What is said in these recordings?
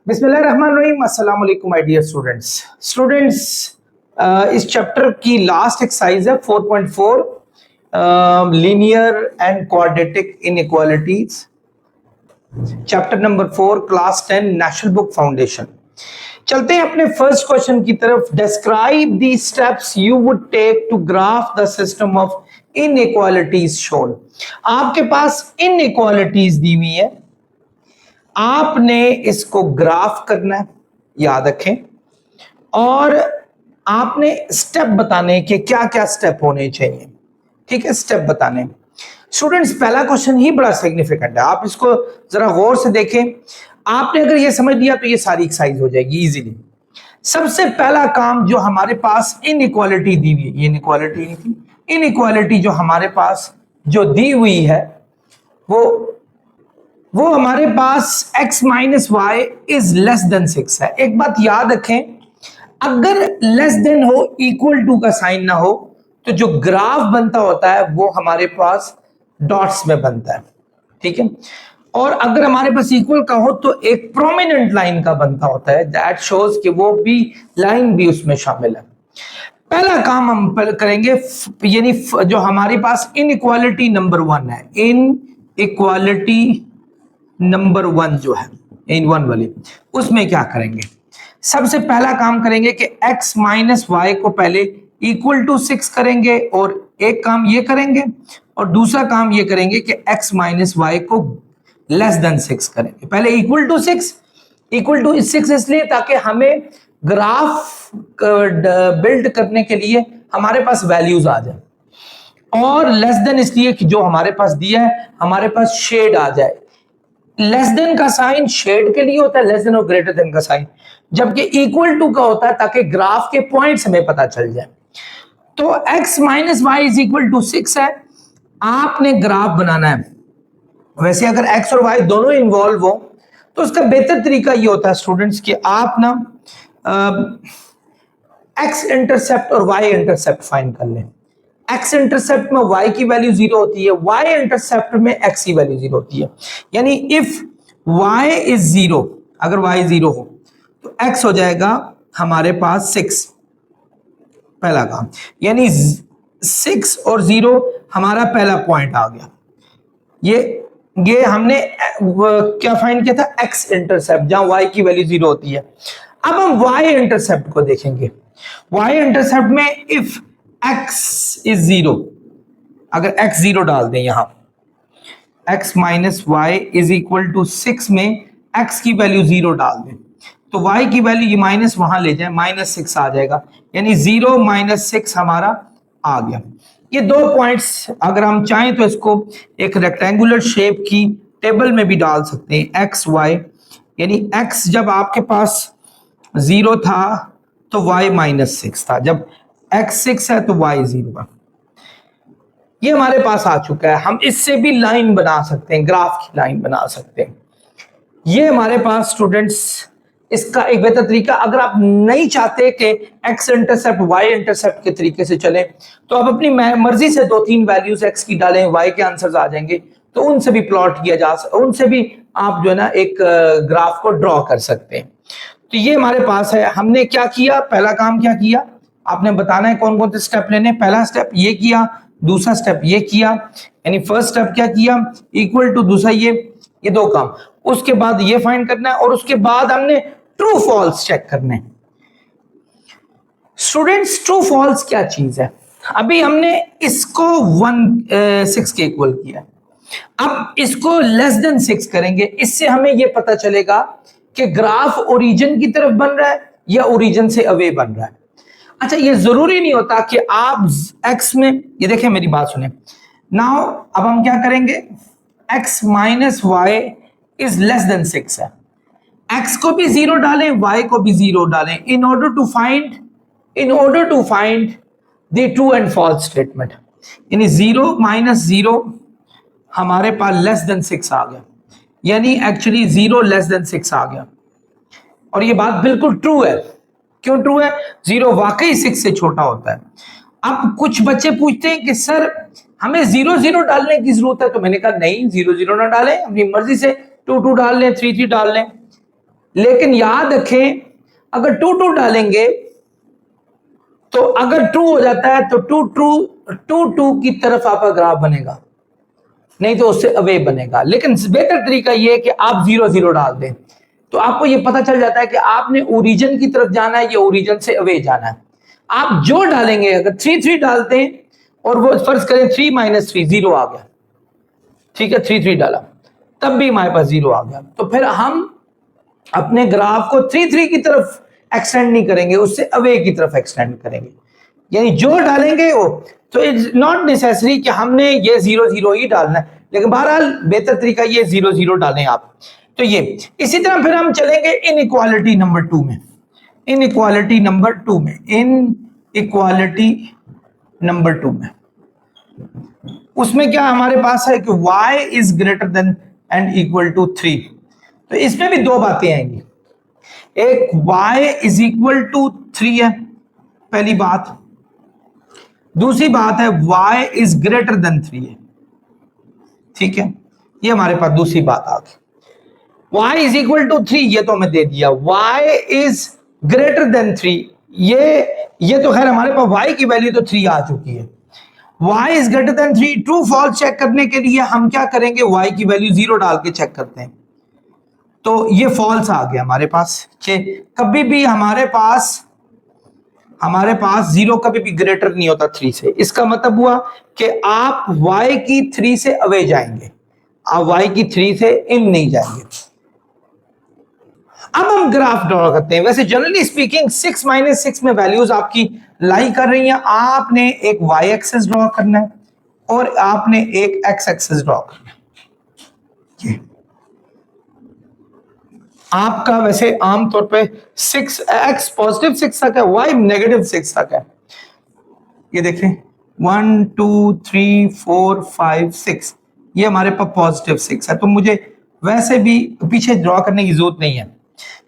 बिस्मिल्लाहिर्रहमानिर्रहीम। अस्सलाम वालेकुम माय डियर स्टूडेंट्स। इस चैप्टर की लास्ट एक्सरसाइज है 4.4 linear and quadratic inequalities, chapter number 4, class 10, national book foundation. चलते हैं अपने फर्स्ट क्वेश्चन की तरफ। Describe the steps you would take to graph the system of inequalities shown. आपके पास इनइक्वालिटीज दी हुई है, आपने इसको ग्राफ करना है, याद रखें, और आपने स्टेप बताने के क्या क्या स्टेप होने चाहिए। ठीक है, स्टेप बताने। स्टूडेंट्स, पहला क्वेश्चन ही बड़ा सिग्निफिकेंट है, आप इसको जरा गौर से देखें। आपने अगर ये समझ लिया तो ये सारी एक्सरसाइज हो जाएगी इजीली। सबसे पहला काम जो हमारे पास इनइक्वालिटी दी हुई है, ये इनइक्वालिटी नहीं थी, इनइक्वालिटी जो हमारे पास जो दी हुई है वो हमारे पास x minus y is less than 6 है। एक बात याद रखें, अगर लेस देन हो, इक्वल टू का साइन ना हो, तो जो ग्राफ बनता होता है वो हमारे पास डॉट्स में बनता है। ठीक है, और अगर हमारे पास इक्वल का हो तो एक प्रोमिनेंट लाइन का बनता होता है, दैट शोज कि वो भी लाइन भी उसमें शामिल है। पहला काम हम करेंगे, यानी जो हमारे पास इनइक्वालिटी नंबर 1 है, इनइक्वालिटी नंबर 1 जो है इन वन वाली, उसमें क्या करेंगे? सबसे पहला काम करेंगे कि x माइनस वाई को पहले इक्वल टू 6 करेंगे, और एक काम ये करेंगे, और दूसरा काम ये करेंगे कि x माइनस वाई को लेस देन 6 करेंगे। पहले इक्वल टू 6 इसलिए ताकि हमें ग्राफ बिल्ड करने के लिए हमारे पास वैल्यूज आ जाए, और लेस देन इसलिए कि जो हमारे पास दिया है हमारे पास शेड आ जाए। लेस देन का साइन शेड के लिए होता है, लेस देन और ग्रेटर देन का साइन, जबकि इक्वल टू का होता है ताकि ग्राफ के पॉइंट्स हमें पता चल जाए। तो x minus y is equal to 6 है, आपने ग्राफ बनाना है। वैसे अगर x और y दोनों इन्वॉल्व हो तो उसका बेहतर तरीका ये होता है स्टूडेंट्स कि आप ना x इंटरसेप्ट और y इंटरसेप्ट फाइंड कर लें। x इंटरसेप्ट में y की वैल्यू 0 होती है, y इंटरसेप्ट में x की वैल्यू 0 होती है। यानी इफ y इज 0, अगर y 0 हो तो x हो जाएगा हमारे पास 6, पहला काम। यानी 6 और 0 हमारा पहला पॉइंट आ गया। ये हमने क्या फाइंड किया था? x इंटरसेप्ट, जहां y की वैल्यू 0 होती है। अब हम y इंटरसेप्ट को देखेंगे। y इंटरसेप्ट में इफ x इज 0, अगर x 0 डाल दें, यहां x minus y is equal to 6 में x की वैल्यू 0 डाल दें, तो y की वैल्यू ये माइनस वहां ले जाए, -6 आ जाएगा। यानी 0 माइनस 6 हमारा आ गया। ये दो पॉइंट्स अगर हम चाहें तो इसको एक रेक्टेंगुलर शेप की टेबल में भी डाल सकते हैं, x y, यानी x जब आपके पास 0 था तो y -6 था, जब x 6 है तो y 0 है। ये हमारे पास आ चुका है। हम इससे भी लाइन बना सकते हैं, ग्राफ की लाइन बना सकते हैं। ये हमारे पास स्टूडेंट्स इसका एक बेहतर तरीका, अगर आप नहीं चाहते कि x इंटरसेप्ट y इंटरसेप्ट के तरीके से चले, तो आप अपनी मर्जी से 2-3 वैल्यूज x की डालें, y के आंसर्स आ जाएंगे, तो उनसे भी प्लॉट किया जा सकता, उनसे भी आप जो है ना एक ग्राफ को ड्रॉ कर सकते हैं। तो ये हमारे पास है। हमने क्या किया? पहला काम क्या किया? आपने बताना है कौन कौन से स्टेप लेने। पहला स्टेप ये किया, दूसरा स्टेप ये किया, यानी फर्स्ट स्टेप क्या किया? इक्वल टू, दूसरा ये दो काम। उसके बाद ये फाइंड करना है, और उसके बाद हमने ट्रू फॉल्स चेक करने। स्टूडेंट्स, ट्रू फॉल्स क्या चीज है? अभी हमने इसको 6 के इक्वल किया, अब इसको लेस देन 6 करेंगे। इससे हमें यह पता चलेगा कि ग्राफ ओरिजिन की तरफ बन रहा है या ओरिजिन से अवे बन रहा है। अच्छा, ये जरूरी नहीं होता कि आप x में, ये देखें मेरी बात सुने नाउ। अब हम क्या करेंगे? x minus y is less than 6 है, x को भी 0 डालें, y को भी 0 डालें, in order to find the true and false statement. यानी 0 माइनस 0 हमारे पास लेस देन 6 आ गया, यानी एक्चुअली 0 लेस देन 6 आ गया। और ये बात बिल्कुल ट्रू है। क्यों ट्रू है? 0 वाकई 6 से छोटा होता है। अब कुछ बच्चे पूछते हैं कि सर हमें 0 0 डालने की जरूरत है, तो मैंने कहा नहीं, 0 0 ना डालें, अपनी मर्जी से 2 2 डाल लें, 3 3 डाल लें। लेकिन याद रखें अगर 2 2 डालेंगे तो अगर ट्रू हो जाता है तो 2 2 की तरफ आपका ग्राफ बनेगा, नहीं तो उससे अवे बनेगा। लेकिन बेहतर तरीका यह है कि आप 0 0 डाल दें, तो आपको यह पता चल जाता है कि आपने ओरिजिन की तरफ जाना है या ओरिजिन से अवे जाना है। आप जो डालेंगे, अगर 3 3 डालते हैं और वो फर्ज करें 3 - 3 0 आ गया, ठीक है, 3 3 डाला तब भी हमारे पास 0 आ गया, तो फिर हम अपने ग्राफ को 3 3 की तरफ एक्सटेंड नहीं करेंगे, उससे अवे की तरफ एक्सटेंड करेंगे। यानी जो डालेंगे वो, तो इट्स नॉट नेसेसरी कि हमने ये 0 0 ही डालना है, लेकिन बहरहाल बेहतर तरीका ये 0 0 डालें आप। तो ये इसी तरह फिर हम चलेंगे इनइक्वालिटी नंबर 2 में। इनइक्वालिटी नंबर 2 में, इनइक्वालिटी नंबर 2 में उसमें क्या हमारे पास है कि y is greater than and equal to 3। तो इसमें भी दो बातें आएंगी, एक y इज इक्वल टू 3 है पहली बात, दूसरी बात है y इज ग्रेटर देन 3 है, ठीक है, ये हमारे पास दूसरी बात आ गई। y इज इक्वल टू 3 ये तो हमें दे दिया, y इज ग्रेटर देन 3 ये तो खैर हमारे पास y की वैल्यू तो 3 आ चुकी है। y is greater than 3, true false check करने के लिए हम क्या करेंगे, y की वैल्यू 0 डाल के चेक करते हैं, तो ये फॉल्स आ गया हमारे पास कि कभी भी हमारे पास 0 कभी भी ग्रेटर नहीं होता 3 से। इसका मतलब हुआ कि आप y की 3 से अवे जाएंगे, आप y की 3 से इन नहीं जाएंगे। अब हम ग्राफ ड्रॉ करते हैं। वैसे जनरली स्पीकिंग 6 - 6 में वैल्यूज आपकी लाई कर रही हैं, आपने एक y एक्सिस ड्रॉ करना है और आपने एक x एक्सिस ड्रॉ करना है। आपका वैसे आमतौर पे 6x पॉजिटिव 6 तक है, y नेगेटिव 6 तक है। ये देखें 1 2 3 4 5 6, ये हमारे पास पॉजिटिव 6 है, तो मुझे वैसे भी पीछे ड्रॉ करने की जरूरत नहीं है,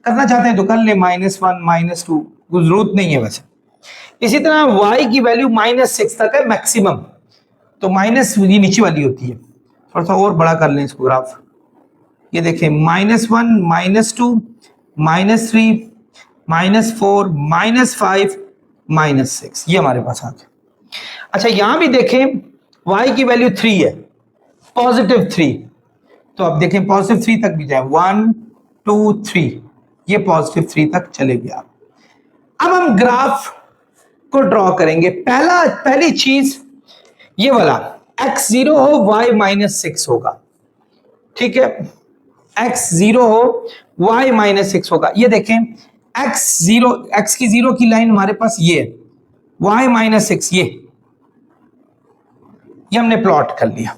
करना चाहते हैं तो कर ले, -1 -2 कोई जरूरत नहीं है वैसे। इसी तरह y की वैल्यू -6 तक है मैक्सिमम, तो माइनस ये नीचे वाली होती है, थोड़ा सा और बड़ा कर लें इसको ग्राफ। ये देखें -1 -2 -3 -4 -5 -6, ये हमारे पास आ गया। अच्छा यहां भी देखें y की वैल्यू 3 है, पॉजिटिव 3, तो अब देखें पॉजिटिव 3 तक भी जाए, 1 2 3, ये पॉजिटिव 3 तक चले गया। अब हम ग्राफ को ड्रॉ करेंगे। पहली चीज ये वाला x 0 हो y -6 होगा, ठीक है, x 0 हो y -6 होगा। ये देखें x की 0 की लाइन हमारे पास ये है, y -6 ये हमने प्लॉट कर लिया,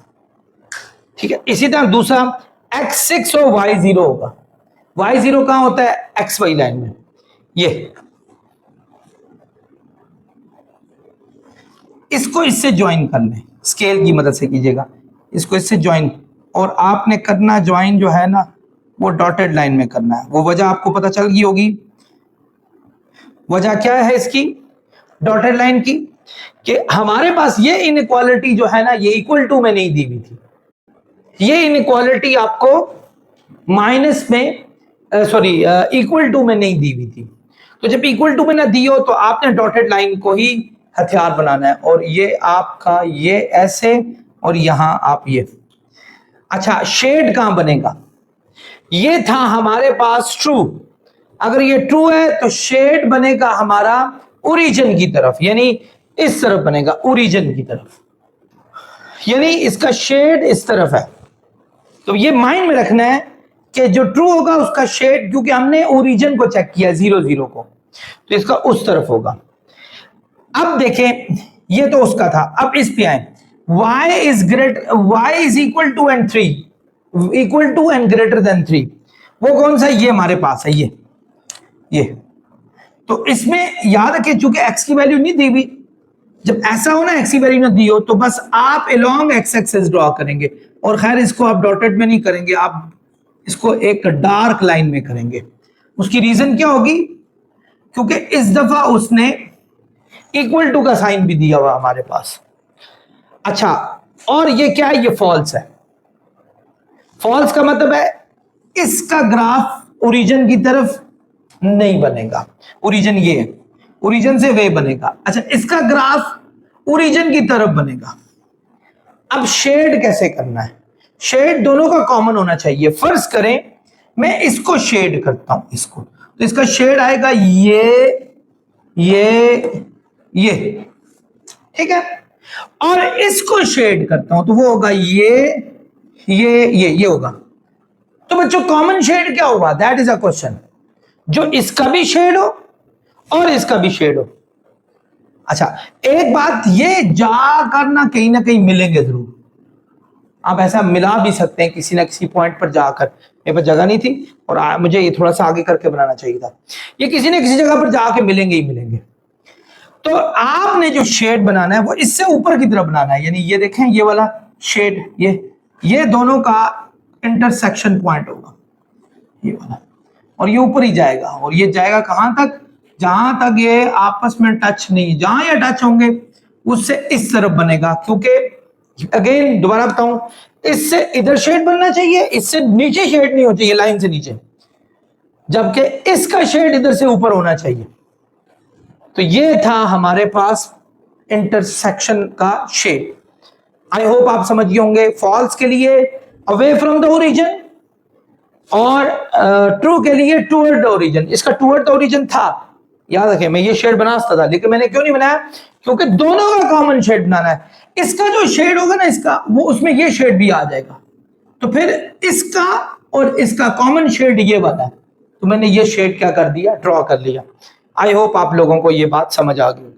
ठीक है। इसी तरह दूसरा x 6 हो y 0 होगा, y 0 कहां होता है, x y लाइन में, ये इसको इससे ज्वाइन कर लें, स्केल की मदद से कीजिएगा, इसको इससे ज्वाइन, और आपने करना ज्वाइन जो है ना वो डॉटेड लाइन में करना है। वो वजह आपको पता चल गई होगी, वजह क्या है इसकी डॉटेड लाइन की, कि हमारे पास ये इनइक्वालिटी जो है ना ये इक्वल टू में नहीं दी हुई थी, ये इनइक्वालिटी आपको माइनस में इक्वल टू में नहीं दी हुई थी। तो जब इक्वल टू में ना दी हो तो आपने डॉटेड लाइन को ही हथियार बनाना है, और ये आपका ये ऐसे और यहां आप ये। अच्छा शेड कहां बनेगा, ये था हमारे पास ट्रू, अगर ये ट्रू है तो शेड बनेगा हमारा ओरिजिन की तरफ, यानी इस तरफ बनेगा, ओरिजिन की तरफ, यानी इसका शेड इस तरफ है। तो ये माइंड में रखना है कि जो ट्रू होगा उसका शेड, क्योंकि हमने ओरिजिन को चेक किया 0 0 को, तो इसका उस तरफ होगा। अब देखें ये तो उसका था, अब इस पे आए, y is equal to and 3, equal to and greater than 3, वो कौन सा, ये हमारे पास है, ये। तो इसमें याद रखें चूंकि x की वैल्यू नहीं दी हुई, जब ऐसा हो ना x की वैल्यू ना दी हो तो बस आप अलोंग x एक्सिस ड्रॉ करेंगे, और खैर इसको आप डॉटेड में नहीं करेंगे, आप इसको एक डार्क लाइन में करेंगे। उसकी रीजन क्या होगी, क्योंकि इस दफा उसने इक्वल टू का साइन भी दिया हुआ हमारे पास। अच्छा और ये क्या है, ये फॉल्स है। फॉल्स का मतलब है इसका ग्राफ ओरिजिन की तरफ नहीं बनेगा। ओरिजिन ये है, ओरिजिन से वे बनेगा। अच्छा, इसका ग्राफ ओरिजिन की तरफ बनेगा। अब शेड कैसे करना है? शेड दोनों का कॉमन होना चाहिए। फर्ज करें मैं इसको शेड करता हूं, इसको, तो इसका शेड आएगा ये, ठीक है। और इसको शेड करता हूं तो वो होगा ये होगा। तो बच्चों कॉमन शेड क्या होगा? That is a question. जो इसका भी शेड हो और इसका भी शेड हो। अच्छा, एक बात ये, जाकर ना कहीं मिलेंगे जरूर। आप ऐसा मिला भी सकते हैं किसी ना किसी पॉइंट पर जाकर। मेरे पास जगह नहीं थी और मुझे ये थोड़ा सा आगे करके बनाना चाहिए था। ये किसी न किसी जगह पर जाके मिलेंगे ही मिलेंगे। तो आपने जो शेड बनाना है वो इससे ऊपर की तरफ बनाना है। यानी ये देखें, ये वाला शेड, ये दोनों का इंटरसेक्शन पॉइंट होगा, ये वाला, और ये ऊपर ही जाएगा। और ये जाएगा कहां तक? जहां तक ये आपस में टच नहीं, जहां ये टच होंगे उससे इस तरफ बनेगा। क्योंकि अगेन दोबारा बताऊं, इससे इधर शेड बनना चाहिए, इससे नीचे शेड नहीं होना चाहिए, लाइन से नीचे, जबकि इसका शेड इधर से ऊपर होना चाहिए। तो ये था हमारे पास इंटरसेक्शन का शेड। आई होप आप समझ गए होंगे। फॉल्स के लिए अवे फ्रॉम द ओरिजिन और ट्रू के लिए टूवर्ड द ओरिजिन। इसका टूवर्ड द ओरिजिन था, याद रखें, मैं ये शेड बना सकता था, लेकिन मैंने क्यों नहीं बनाया? क्योंकि दोनों का कॉमन शेड बनाना है। इसका जो शेड होगा ना, इसका, वो उसमें ये शेड भी आ जाएगा। तो फिर इसका और इसका कॉमन शेड ये वाला है, तो मैंने ये शेड क्या कर दिया? ड्रॉ कर लिया। आई होप आप लोगों को ये बात समझ आ गई होगी।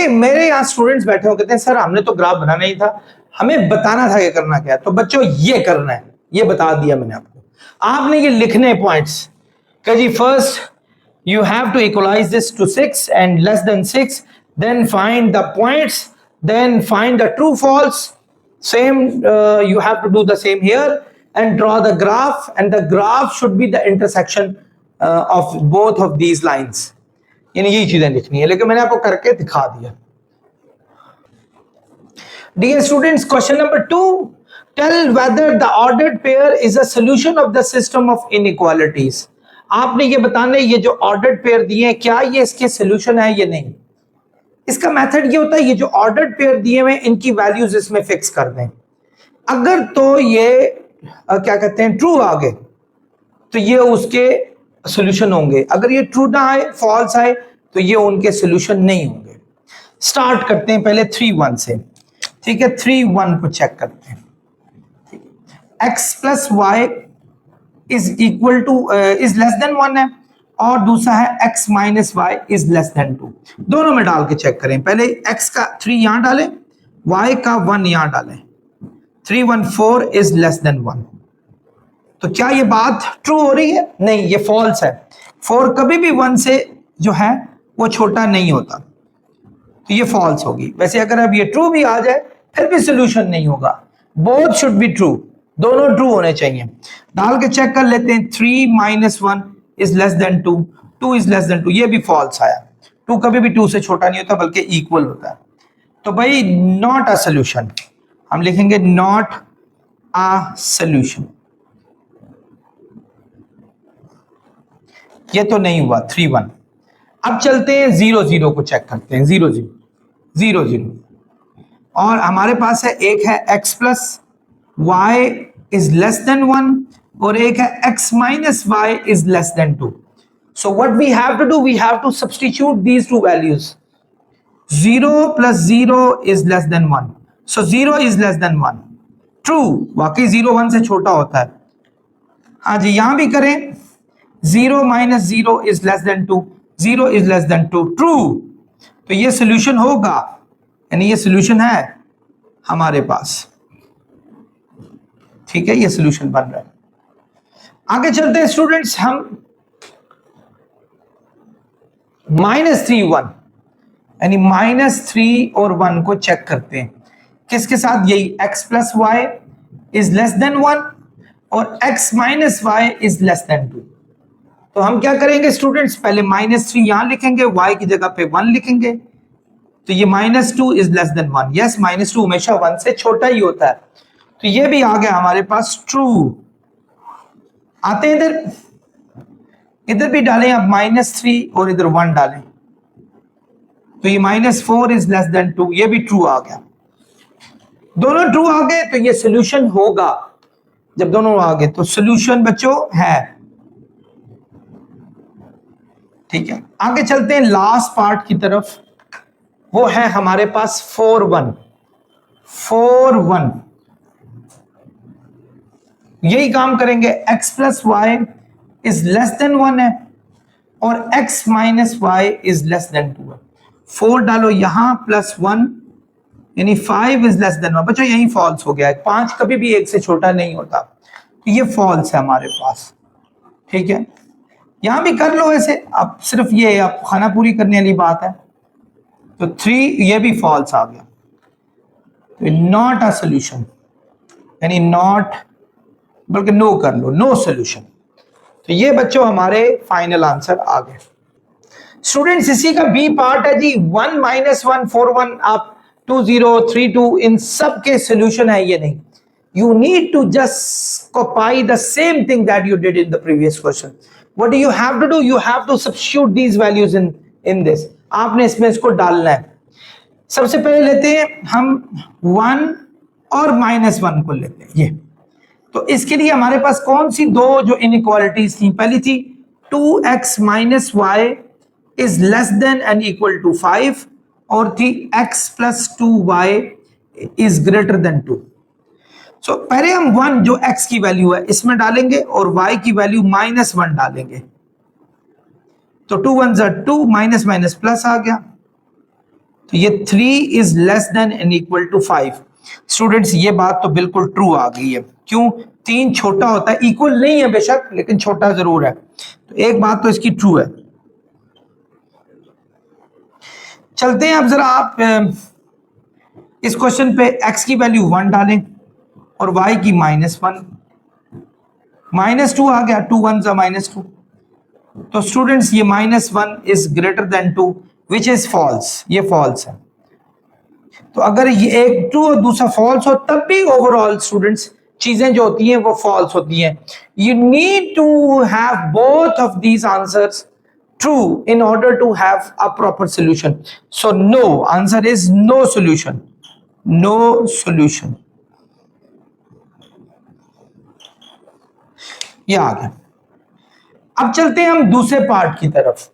मेरे यहाँ स्टूडेंट्स बैठे हो, कहते हैं सर हमने तो ग्राफ बनाना ही था, हमें बताना था कि करना क्या है। तो बच्चों ये करना है, ये बता दिया मैंने आपको। आपने ये लिखने पॉइंट्स कि जी first you have to equalize this to 6 and less than 6, then find the points, then find the true false. Same, you have to do the same here and draw the graph, and the graph should be the intersection of both of these lines. यानी यही चीजें लिखनी है, लेकिन मैंने आपको करके दिखा दिया। Dear students, question number 2, tell whether the ordered pair is a solution of the system of inequalities. आपने ये बताना है, ये जो ऑर्डर्ड पेयर दिए हैं क्या ये इसके सोल्यूशन है या नहीं। इसका मेथड ये होता है, ये जो ऑर्डर्ड पेयर दिए हुए इनकी वैल्यूज इसमें फिक्स कर दें। अगर तो ये क्या कहते हैं ट्रू आ गए तो ये उसके सोल्यूशन होंगे, अगर ये ट्रू ना आए, फॉल्स आए, तो ये उनके सोल्यूशन नहीं होंगे। स्टार्ट करते हैं पहले 3 1 से, ठीक है। 3 1 को चेक करते हैं। x plus y is equal to is less than 1 है, और दूसरा है x minus y is less than 2। दोनों में डाल के चेक करें। पहले x का 3 यहां डालें, y का 1 यहां डालें। 3 1 4 इज लेस देन 1। तो क्या ये बात ट्रू हो रही है? नहीं, ये फॉल्स है। 4 कभी भी 1 से जो है वो छोटा नहीं होता, तो ये फॉल्स होगी। वैसे अगर अब ये ट्रू भी आ जाए फिर भी सोल्यूशन नहीं होगा। बोथ शुड बी ट्रू, दोनों ट्रू होने चाहिए। डाल के चेक कर लेते हैं। 3 minus 1 is less than 2, 2 is less than 2, ये भी फॉल्स आया। 2 कभी भी 2 से छोटा नहीं होता बल्कि इक्वल होता है। तो भाई नॉट अ सोल्यूशन, हम लिखेंगे नॉट अ सोल्यूशन। ये तो नहीं हुआ 3 1। अब चलते हैं 0 0 को चेक करते हैं। 0 0 0 0, और हमारे पास है, एक है x plus y is less than 1 और एक है x minus y is less than 2. So what we have to do, we have to substitute these two values. 0 plus 0 is less than 1. So 0 is less than 1. True, वाकई 0 1 से छोटा होता है। हाँ जी, यहां भी करें। 0 minus 0 is less than 2. 0 is less than 2. True. तो ये सोल्यूशन होगा, यानी ये सोल्यूशन है हमारे पास, ठीक है। ये सोल्यूशन बन रहा है। आगे चलते हैं स्टूडेंट्स, हम -3 1 यानी -3 और 1 को चेक करते हैं। किसके साथ? यही x plus y is less than 1 और x minus y is less than 2। तो हम क्या करेंगे स्टूडेंट्स, पहले -3 यहां लिखेंगे, y की जगह पे 1 लिखेंगे। तो ये -2 इज लेस देन 1। यस, -2 हमेशा 1 से छोटा ही होता है। तो ये भी आ गया हमारे पास ट्रू। आते हैं इधर, इधर भी डालें आप -3 और इधर 1 डालें, तो ये -4 इज लेस देन 2, ये भी ट्रू आ गया। दोनों ट्रू आ गए तो ये सोल्यूशन होगा। जब दोनों आ गए तो सोल्यूशन बच्चों है। ठीक है, आगे चलते हैं लास्ट पार्ट की तरफ। वो है हमारे पास 4 1 4 1। यही काम करेंगे, x plus y is less than 1 है और x minus y is less than 2 है। 4 डालो यहां प्लस 1 यानी 5 इज लेस देन 1। बच्चों यही फॉल्स हो गया है, 5 कभी भी 1 से छोटा नहीं होता, तो ये फॉल्स है हमारे पास। ठीक है, यहां भी कर लो ऐसे, अब सिर्फ ये आप खाना पूरी करने वाली बात है। तो 3 ये भी फॉल्स आ गया, तो नॉट अ सोल्यूशन, यानी नॉट बल्कि नो कर लो, नो सोल्यूशन। तो ये बच्चों हमारे फाइनल आंसर आ गए। स्टूडेंट्स इसी का बी पार्ट है जी, 1 -1 4 1 आप 2 0 3 2 इन सब के सोल्यूशन है ये नहीं। You need to just copy the same thing that you did in the previous question. What do you have to do? You have to substitute these values in this. आपने इसमें इसको डालना है। सबसे पहले लेते हैं हम 1 और -1 को लेते हैं ये। तो इसके लिए हमारे पास कौन सी दो जो इनइक्वालिटीज थी? पहली थी 2x minus y is less than and equal to 5 और थी x plus 2y is greater than 2। So पहले हम 1 जो x की वैल्यू है इसमें डालेंगे और y की वैल्यू -1 डालेंगे। तो 2 1 2 माइनस माइनस प्लस आ गया, तो ये 3 is less than and equal to 5। Students ये बात तो बिल्कुल ट्रू आ गई है। क्यों? 3 छोटा होता है, इक्वल नहीं है बेशक लेकिन छोटा जरूर है, तो एक बात तो इसकी ट्रू है। चलते हैं अब जरा आप इस क्वेश्चन पे x की वैल्यू 1 डालें और y की -1, -2 आ गया, 2 1 -2। तो स्टूडेंट्स ये -1 is greater than 2 which is false, ये फॉल्स है। तो अगर ये एक ट्रू और दूसरा फॉल्स हो तब भी ओवरऑल स्टूडेंट्स चीजें जो होती हैं वो फॉल्स होती हैं। You need to have both of these answers true in order to have a proper solution. So no, answer is no solution, no solution. ये आ गया। अब चलते हैं हम दूसरे पार्ट की तरफ।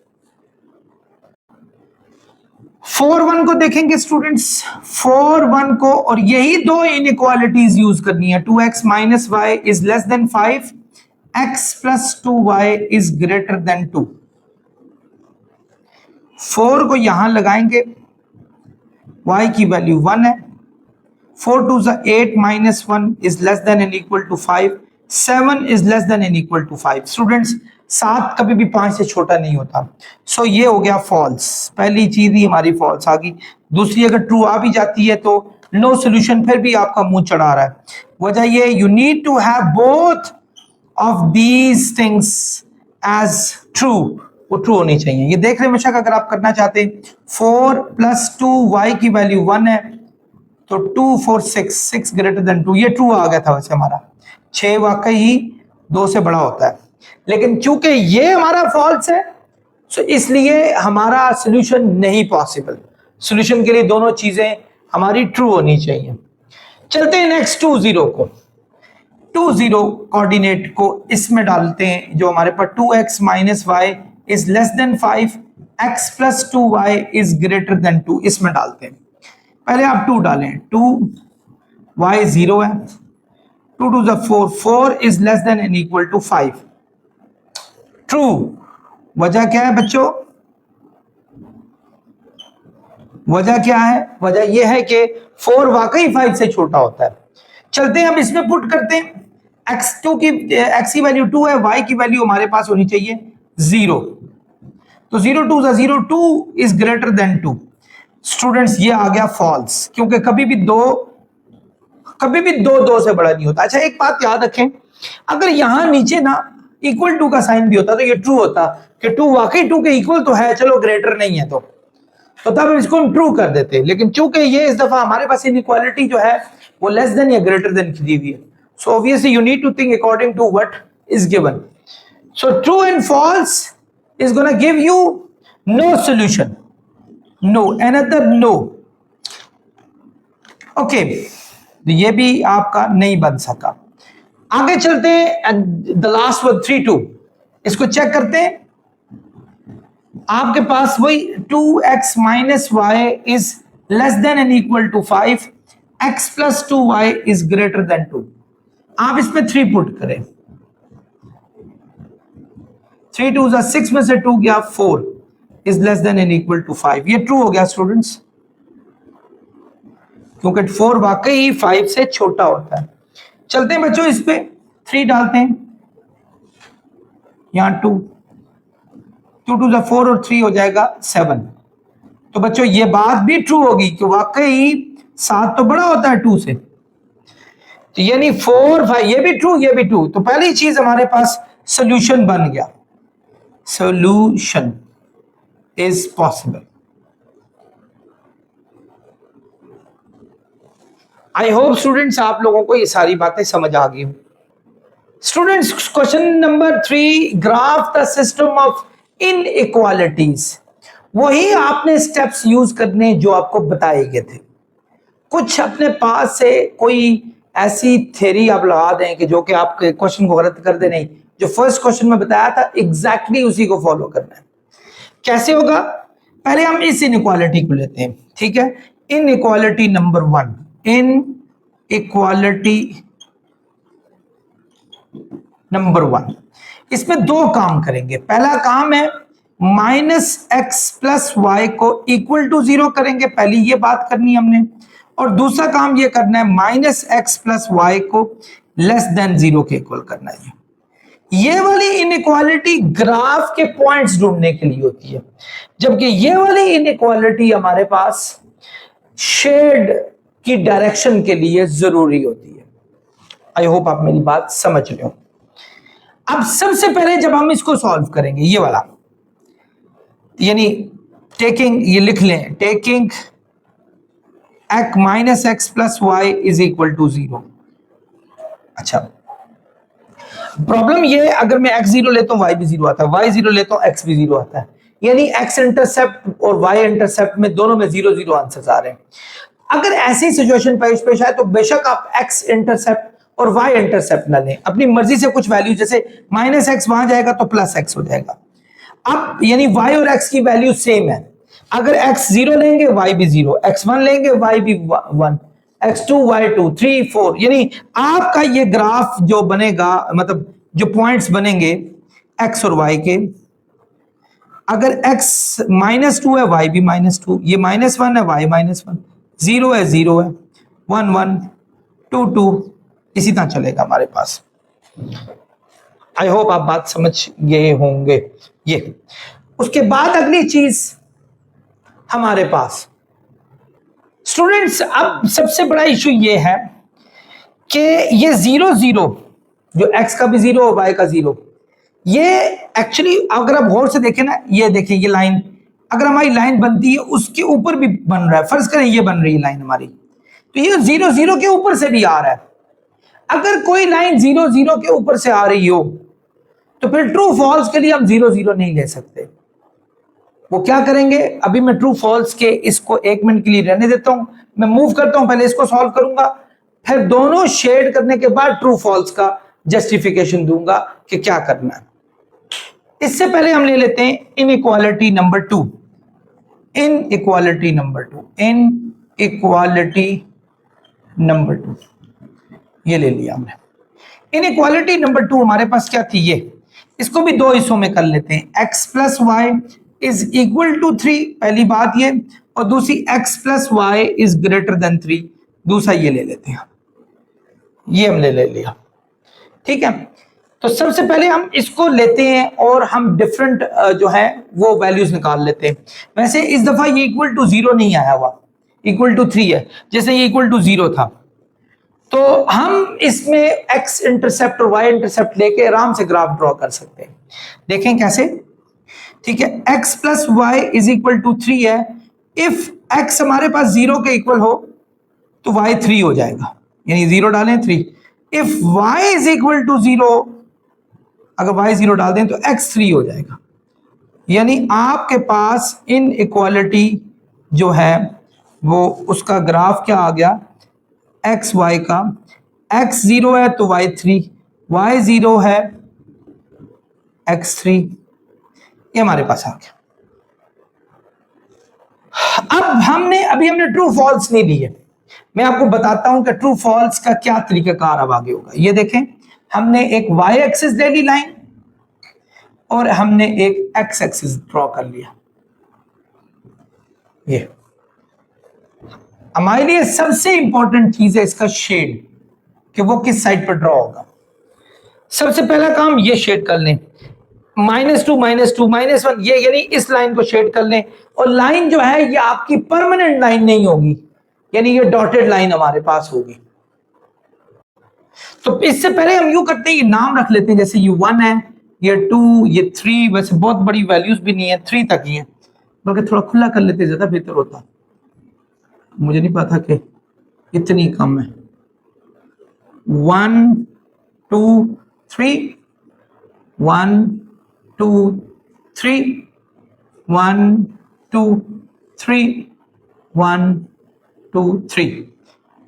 4 1 को देखेंगे स्टूडेंट्स, 4 1 को, और यही दो इनइक्वालिटीज यूज करनी है। 2x minus y is less than 5, x plus 2y is greater than 2। 4 को यहां लगाएंगे, y की वैल्यू 1 है, 4 2 8 minus 1 is less than and equal to 5, 7 is less than and equal to 5। Students 7 कभी भी 5 से छोटा नहीं होता। सो ये हो गया फॉल्स, पहली चीज ही हमारी फॉल्स आ गई। दूसरी अगर ट्रू आ भी जाती है तो नो सोल्यूशन, फिर भी आपका मुंह चढ़ा रहा है। वजह ये, you need to have both of these things as true, वो ट्रू होनी चाहिए। ये देख रहे बेशक अगर आप करना चाहते हैं 4 प्लस 2y की वैल्यू 1 है तो 2 4 6 ग्रेटर देन 2, ये ट्रू आ गया था। वैसे हमारा 6 वाकई ही 2 से बड़ा होता है, लेकिन चूंकि ये हमारा फॉल्स है सो इसलिए हमारा सॉल्यूशन नहीं पॉसिबल। सॉल्यूशन के लिए दोनों चीजें हमारी ट्रू होनी चाहिए। चलते हैं नेक्स्ट 2 0 को। 2 0 कोऑर्डिनेट को इसमें डालते हैं, जो हमारे पास 2x minus y is less than 5, x plus 2y is greater than 2, इसमें डालते हैं। पहले आप 2 डालें, 2y 0 है, 2 2 4, 4 is less than and equal to 5। True. वजह क्या है बच्चों? वजह क्या है? वजह यह है कि 4 वाकई 5 से छोटा होता है। चलते हैं हम इसमें पुट करते हैं, x2 की x की वैल्यू 2 है, y की वैल्यू हमारे पास होनी चाहिए 0। तो 0 2 0, 2 इज ग्रेटर देन 2। स्टूडेंट्स ये आ गया फॉल्स, क्योंकि कभी भी दो 2 से बड़ा नहीं होता। अच्छा एक बात याद रखें, अगर यहां नीचे ना इक्वल टू का साइन भी होता तो ये ट्रू होता कि 2 वाकई 2 के इक्वल तो है, चलो ग्रेटर नहीं है तो तब इसको हम ट्रू कर देते। लेकिन चूंकि ये इस दफा हमारे पास इनइक्वालिटी जो है वो लेस देन या ग्रेटर देन की दी हुई है, so obviously you need to think according to what is given. So true and false is going to give you no solution. No, another no. Okay, ये भी आपका नहीं बन सका. आगे चलते हैं. द लास्ट वन 3-2 इसको चेक करते हैं. आपके पास वही 2x minus y is less than and equal to 5, x plus 2y is greater than 2. आप इसमें 3 पुट करें. 3 2 6 में से 2 गया 4 is less than and equal to 5. ये ट्रू हो गया स्टूडेंट्स, क्योंकि 4 वाकई 5 से छोटा होता है. चलते हैं बच्चों, इस पे 3 डालते हैं. यहां 2 2 4 और 3 हो जाएगा 7. तो बच्चों ये बात भी ट्रू होगी कि वाकई 7 तो बड़ा होता है 2 से. तो यानी 4 5 ये भी ट्रू, ये भी ट्रू. तो पहली चीज हमारे पास सोल्यूशन बन गया. Solution is possible. I hope students आप लोगों को ये सारी बातें समझ आ गई. Students question number 3, graph the system of inequalities. वही आपने स्टेप्स यूज करने जो आपको बताए गए थे. कुछ अपने पास से कोई ऐसी थ्योरी आप लगा दें कि जो कि आपके क्वेश्चन को गलत कर दे. नहीं, जो फर्स्ट क्वेश्चन में बताया था एग्जैक्टली उसी को फॉलो करना है. कैसे होगा? पहले हम इस इनइक्वालिटी को लेते हैं. ठीक है, इनइक्वालिटी नंबर 1, इनइक्वालिटी नंबर 1. इसमें 2 काम करेंगे. पहला काम है -x प्लस वाई को इक्वल टू 0 करेंगे. पहली ये बात करनी है हमने. और दूसरा काम ये करना है -x प्लस वाई को लेस देन 0 के इक्वल करना है. ये वाली इनइक्वालिटी ग्राफ के पॉइंट्स ढूंढने के लिए होती है, जबकि ये वाली इनइक्वालिटी हमारे पास शेड की डायरेक्शन के लिए जरूरी होती है. आई होप आप मेरी बात समझ रहे हो. अब सबसे पहले जब हम इसको सॉल्व करेंगे, ये वाला, यानी टेकिंग, ये लिख लें, taking -x plus y is equal to 0. अच्छा, प्रॉब्लम ये, अगर मैं x 0 लेता हूं y भी 0 आता है, y 0 लेता हूं x भी 0 आता है. यानी x इंटरसेप्ट और y इंटरसेप्ट में दोनों में 0 0 आंसर्स आ रहे हैं. अगर ऐसी सिचुएशन पेश आए तो बेशक आप x इंटरसेप्ट और y इंटरसेप्ट ना लें, अपनी मर्जी से कुछ वैल्यू, जैसे -x वहां जाएगा तो +x हो जाएगा. अब यानी y और x की वैल्यू सेम है. अगर x 0 लेंगे y भी 0, x1 लेंगे y भी 1, x2 y2 3 4. यानी आपका ये ग्राफ जो बनेगा, मतलब जो पॉइंट्स बनेंगे x और y के, अगर x -2 है y भी -2, ये -1 है y -1, 0 है 0 है, 1 1 2 2, इसी तरह चलेगा हमारे पास. आई होप आप बात समझ गए होंगे. ये उसके बाद अगली चीज हमारे पास स्टूडेंट्स, अब सबसे बड़ा इशू ये है कि ये 0 0, जो x का भी 0 और y का 0, ये एक्चुअली अगर आप गौर से देखें ना, ये देखिए ये लाइन, अगर हमारी लाइन बनती है उसके ऊपर भी बन रहा है. फर्ज करें ये बन रही है लाइन हमारी, तो ये 0 0 के ऊपर से भी आ रहा है. अगर कोई लाइन 0 0 के ऊपर से आ रही हो तो फिर ट्रू फॉल्स के लिए हम 0 0 नहीं ले सकते. वो क्या करेंगे, अभी मैं ट्रू फॉल्स के इसको 1 मिनट के लिए रहने देता हूं. मैं मूव करता हूं, पहले इसको सॉल्व करूंगा, फिर दोनों शेड करने के बाद ट्रू फॉल्स का जस्टिफिकेशन दूंगा कि क्या करना है. इससे पहले हम ले लेते हैं inequality number 2. Inequality number 2, inequality number 2, ये ले लिया हमने. इनइक्वालिटी नंबर 2 हमारे पास क्या थी, ये, इसको भी 2 हिस्सों में कर लेते हैं. x plus y is equal to 3, पहली बात ये, और दूसरी x plus y is greater than 3, दूसरा ये ले लेते हैं. ये हमने ले लिया. ठीक है, तो सबसे पहले हम इसको लेते हैं और हम डिफरेंट जो है वो वैल्यूज निकाल लेते हैं. वैसे इस दफा ये इक्वल टू 0 नहीं आया हुआ, इक्वल टू 3 है, जैसे ये इक्वल टू 0 था. तो हम इसमें x इंटरसेप्ट और y इंटरसेप्ट लेके आराम से ग्राफ ड्रॉ कर सकते हैं. देखें कैसे. ठीक है, x plus y is equal to 3 है. इफ x हमारे पास 0 के इक्वल हो तो y 3 हो जाएगा, यानी 0 डालें 3. If y is equal to 0 अगर y 0 डाल दें तो x 3 हो जाएगा। यानी आपके पास इन इक्वालिटी जो है वो उसका ग्राफ क्या आ गया, एक्स वाई का, x 0 है तो y 3, y 0 है x 3, ये हमारे पास आ गया। अब अभी हमने ट्रू फॉल्स नहीं ली है, मैं आपको बताता हूं कि ट्रू फॉल्स का क्या तरीकाकार अब आगे होगा। ये देखें, हमने एक y एक्सिस ले ली लाइन और हमने एक x एक्सिस ड्रॉ कर लिया। ये हमारे लिए सबसे इंपॉर्टेंट चीज है इसका शेड, कि वो किस साइड पर ड्रॉ होगा। सबसे पहला काम ये शेड कर लें, -2 -2 -1, ये यानी इस लाइन को शेड कर लें। और लाइन जो है ये आपकी परमानेंट लाइन नहीं होगी, यानी ये डॉटेड लाइन हमारे पास होगी। तो इससे पहले हम यूं करते हैं, ये नाम रख लेते हैं, जैसे ये 1 है, ये 2, ये 3, वैसे बहुत बड़ी वैल्यूज भी नहीं है, 3 तक ही है, बल्कि थोड़ा खुला कर लेते ज्यादा बेहतर होता। मुझे नहीं पता कि इतनी कम है। 1 2 3, 1 2 3, 1 2 3, 1 2 3,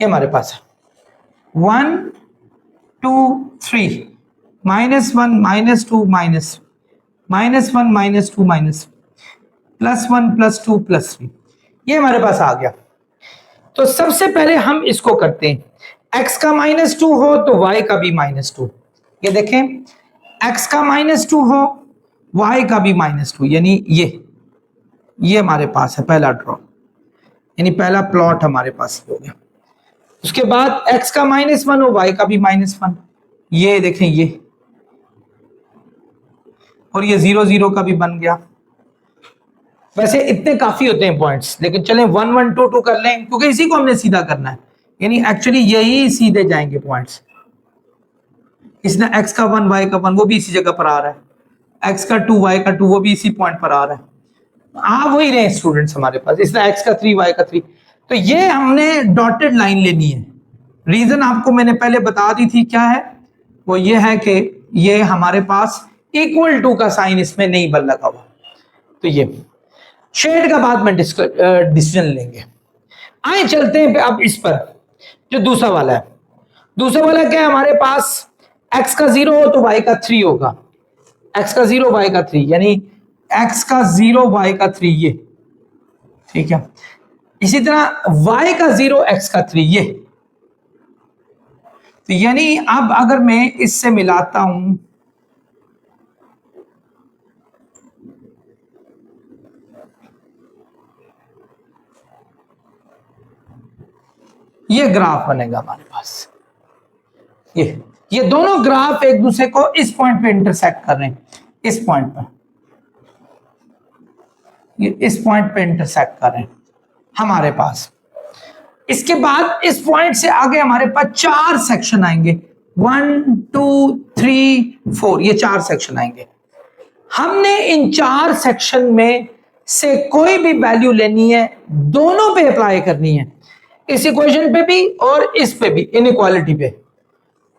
ये हमारे पास है। 1 2 3, -1 -2 -1 -2 +1 +2 +3, ये हमारे पास आ गया। तो सबसे पहले हम इसको करते हैं, x का -2 हो तो y का भी -2। ये देखें, x का -2 हो, y का भी -2, यानी ये हमारे पास है पहला ड्रॉ, यानी पहला प्लॉट हमारे पास हो गया। उसके बाद x का -1 हो, y का भी -1, ये देखें ये, और ये 0 0 का भी बन गया। वैसे इतने काफी होते हैं पॉइंट्स, लेकिन चलें 1 1 2 2 कर लें, क्योंकि इसी को हमने सीधा करना है, यानी एक्चुअली यही सीधे जाएंगे पॉइंट्स। इसने x का 1 y का 1 वो भी इसी जगह पर आ रहा है, x का 2 y का 2 वो भी इसी पॉइंट पर आ रहा है। आ वही रहे स्टूडेंट्स हमारे पास, इसने x का 3 y का 3, तो ये हमने डॉटेड लाइन लेनी है। रीजन आपको मैंने पहले बता दी थी, क्या है वो, ये है कि ये हमारे पास इक्वल टू का साइन इसमें नहीं बल लगा हुआ। तो ये शेड का बाद में डिसीजन लेंगे। आए चलते हैं अब इस पर, जो दूसरा वाला है। दूसरा वाला क्या है, हमारे पास x का 0 हो तो y का 3 होगा, x का 0 y का 3, यानी x का 0 y का 3, ये ठीक है। इसी तरह y का 0 x का 3, ये। तो यानी अब अगर मैं इससे मिलाता हूं, ये ग्राफ बनेगा हमारे पास। ये दोनों ग्राफ एक दूसरे को इस पॉइंट पे इंटरसेक्ट कर रहे हैं, इस पॉइंट पर, ये इस पॉइंट पे इंटरसेक्ट कर रहे हैं हमारे पास। इसके बाद इस पॉइंट से आगे हमारे पास 4 सेक्शन आएंगे, 1 2 3 4, ये 4 सेक्शन आएंगे। हमने इन 4 सेक्शन में से कोई भी वैल्यू लेनी है, दोनों पे अप्लाई करनी है, इस इक्वेशन पे भी और इस पे भी, इनइक्वालिटी पे।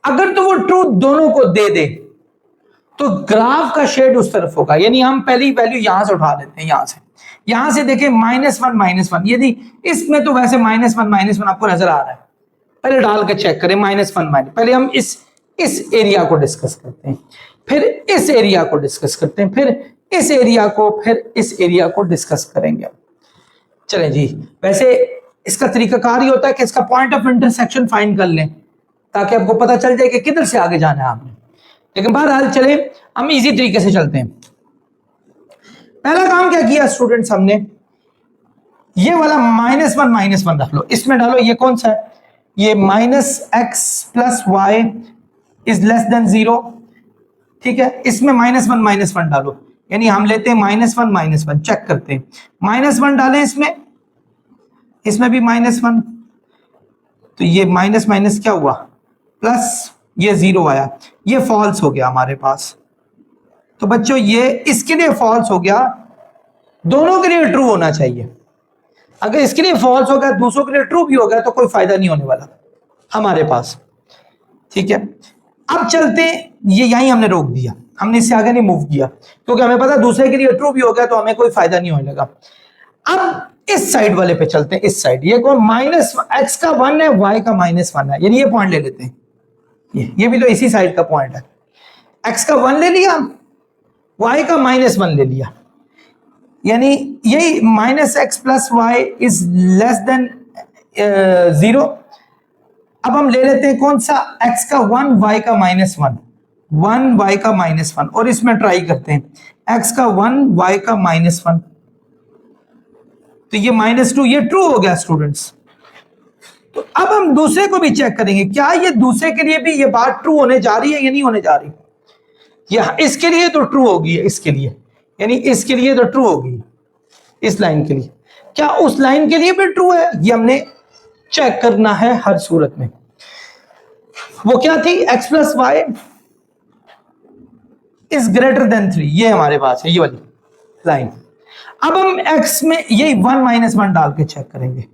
अगर तो वो ट्रूथ दोनों को दे दे तो ग्राफ का शेड उस तरफ होगा। यानी हम पहली वैल्यू यहां से उठा लेते हैं, यहां से देखें -1 -1, यदि इसमें तो वैसे -1 आपको नजर आ रहा है, पहले डाल के चेक करें -1 पहले हम इस एरिया को डिस्कस करते हैं, फिर इस एरिया को डिस्कस करते हैं, फिर इस एरिया को, फिर इस एरिया को डिस्कस करेंगे। चलें जी, वैसे इसका तरीकाकार ही होता है कि इसका पॉइंट ऑफ इंटरसेक्शन फाइंड कर लें, ताकि आपको पता चल जाए कि किधर से आगे जाना है आपने। लेकिन बहरहाल चले हम इजी तरीके से चलते हैं। पहला काम क्या किया स्टूडेंट्स, हमने ये वाला -1 रख लो, इसमें डालो, ये कौन सा है, ये -x + y > 0, ठीक है। इसमें -1 डालो, यानी हम लेते हैं -1 चेक करते हैं, -1 डालें इसमें भी -1, तो ये माइनस क्या हुआ, प्लस ये 0 आया, ये फॉल्स हो गया हमारे पास। तो बच्चों ये इसके लिए फॉल्स हो गया, दोनों के लिए ट्रू होना चाहिए। अगर इसके लिए फॉल्स हो गया, दूसरों के लिए ट्रू भी हो गया, तो कोई फायदा नहीं होने वाला हमारे पास, ठीक है। अब चलते, ये यहीं हमने रोक दिया, हमने इससे आगे नहीं मूव किया क्योंकि हमें पता दूसरे के लिए ट्रू भी हो गया तो हमें कोई फायदा नहीं होने लगा। अब इस साइड वाले पे चलते हैं, इस साइड। ये कौन, माइनस एक्स का 1 है, वाई का -1 है, यानी ये पॉइंट ले लेते हैं। ये भी तो इसी साइड का पॉइंट है। एक्स का 1 ले लिया, वाई का -1 ले लिया, यानी यही -x plus y is less than 0। अब हम ले लेते हैं कौन सा, x का 1, y का -1, 1 y का -1, और इसमें ट्राई करते हैं x का 1, y का -1, तो ये -2, ये ट्रू हो गया स्टूडेंट्स। तो अब हम दूसरे को भी चेक करेंगे, क्या ये दूसरे के लिए भी ये बात ट्रू होने जा रही है या नहीं होने जा रही। या इसके लिए तो ट्रू होगी, इसके लिए, यानी इसके लिए तो ट्रू होगी, इस लाइन के लिए। क्या उस लाइन के लिए भी ट्रू है, ये हमने चेक करना है हर सूरत में। वो क्या थी, x plus y is greater than 3, ये हमारे पास है ये वाली लाइन। अब हम x में यही 1 -1 डाल के चेक करेंगे,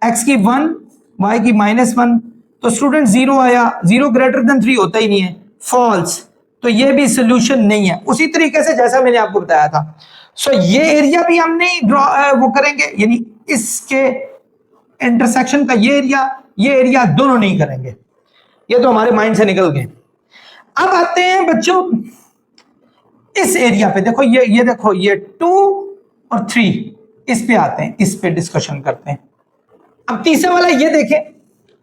x की 1, y की -1, तो स्टूडेंट 0 आया, 0 ग्रेटर देन 3 होता ही नहीं है, फॉल्स, तो ये भी सोल्यूशन नहीं है। उसी तरीके से जैसा मैंने आपको बताया था, सो ये एरिया भी हम नहीं ड्रॉ वो करेंगे, यानी इसके इंटरसेक्शन का ये एरिया दोनों नहीं करेंगे, ये तो हमारे माइंड से निकल गए। अब आते हैं बच्चों इस एरिया पे, देखो ये देखो, ये 2 और 3, इस पे आते हैं, इस पे डिस्कशन करते हैं। अब तीसरा वाला ये देखें,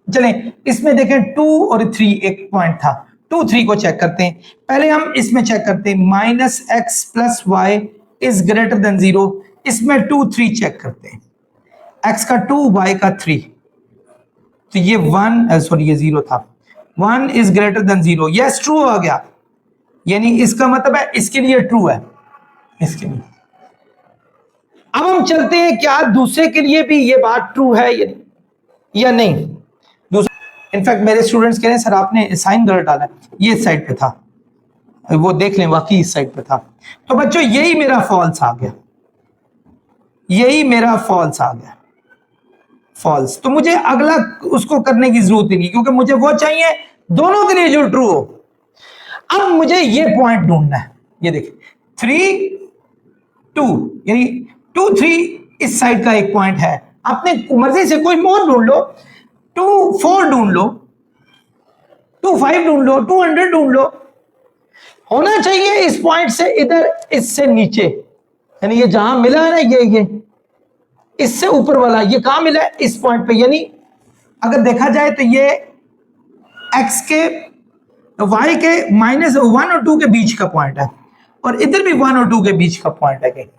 चलें इसमें देखें 2 और 3 एक पॉइंट था, 2 3 को चेक करते हैं। पहले हम इसमें चेक करते हैं, -x plus y is greater than 0, इसमें 2 3 चेक करते हैं, x का 2, y का 3, तो ये 1 सॉरी ये 0 था, 1 is greater than 0, yes true आ गया, यानी इसका मतलब है इसके लिए ट्रू है, इसके लिए। अब हम चलते हैं, क्या दूसरे के लिए भी ये बात ट्रू है या नहीं। इनफैक्ट मेरे स्टूडेंट्स कह रहे हैं सर आपने साइन गलत डाला है, ये इस साइड पे था, वो देख लें वाकई इस साइड पे था। तो बच्चों यही मेरा फॉल्स आ गया, यही मेरा फॉल्स आ गया, फॉल्स। तो मुझे अगला उसको करने की जरूरत ही नहीं, क्योंकि मुझे वो चाहिए दोनों के लिए जो ट्रू हो। अब मुझे ये पॉइंट ढूंढना है, ये देखिए 3 2, यानी 2 3 इस साइड का एक पॉइंट है, अपने मर्जी से कोई मोर ढूंढ लो, 2 4 ढूंढ लो, 2 5 ढूंढ लो, 200 ढूंढ लो, होना चाहिए इस पॉइंट से इधर, इससे नीचे, यानी ये जहां मिला है ना, ये इससे ऊपर वाला, ये कहां मिला है, इस पॉइंट पे। यानी अगर देखा जाए तो ये x के y के -1 और 2 के बीच का पॉइंट है, और इधर भी 1 और 2 के बीच का पॉइंट है,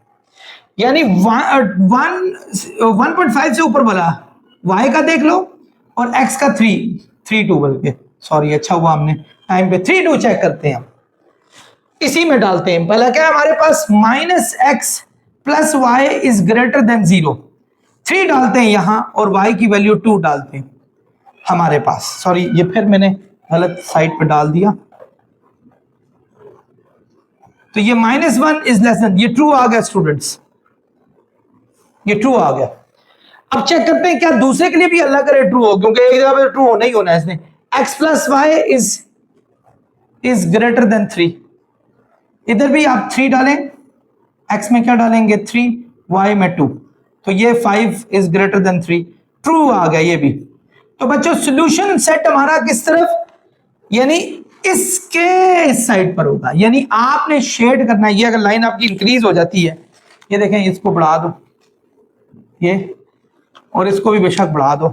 यानी 1.5 से ऊपर वाला y का देख लो, और x का 3 2 बल्कि सॉरी, अच्छा हुआ हमने टाइम पे 3 2 चेक करते हैं हम, इसी में डालते हैं। पहला क्या है हमारे पास, -x plus y is greater than 0, 3 डालते हैं यहां, और y की वैल्यू 2 डालते हैं हमारे पास। सॉरी ये फिर मैंने गलत साइड पे डाल दिया, तो ये -1 इज लेस देन, ये ट्रू आ गया स्टूडेंट्स, ये ट्रू आ गया। अब चेक करते हैं क्या दूसरे के लिए भी अल्लाह करे ट्रू हो, क्योंकि एक जगह पे ट्रू होना ही होना है इसने। x plus y is greater than 3, इधर भी आप 3 डालें, x में क्या डालेंगे 3, y में 2, तो ये 5 इज ग्रेटर देन 3, ट्रू आ गया ये भी। तो बच्चों सोल्यूशन सेट हमारा किस तरफ, यानी इसके इस साइड पर होगा, यानी आपने शेड करना है। ये अगर लाइन आपकी इंक्रीज हो जाती है, ये देखें इसको बढ़ा दो, ये और इसको भी बेशक बढ़ा दो,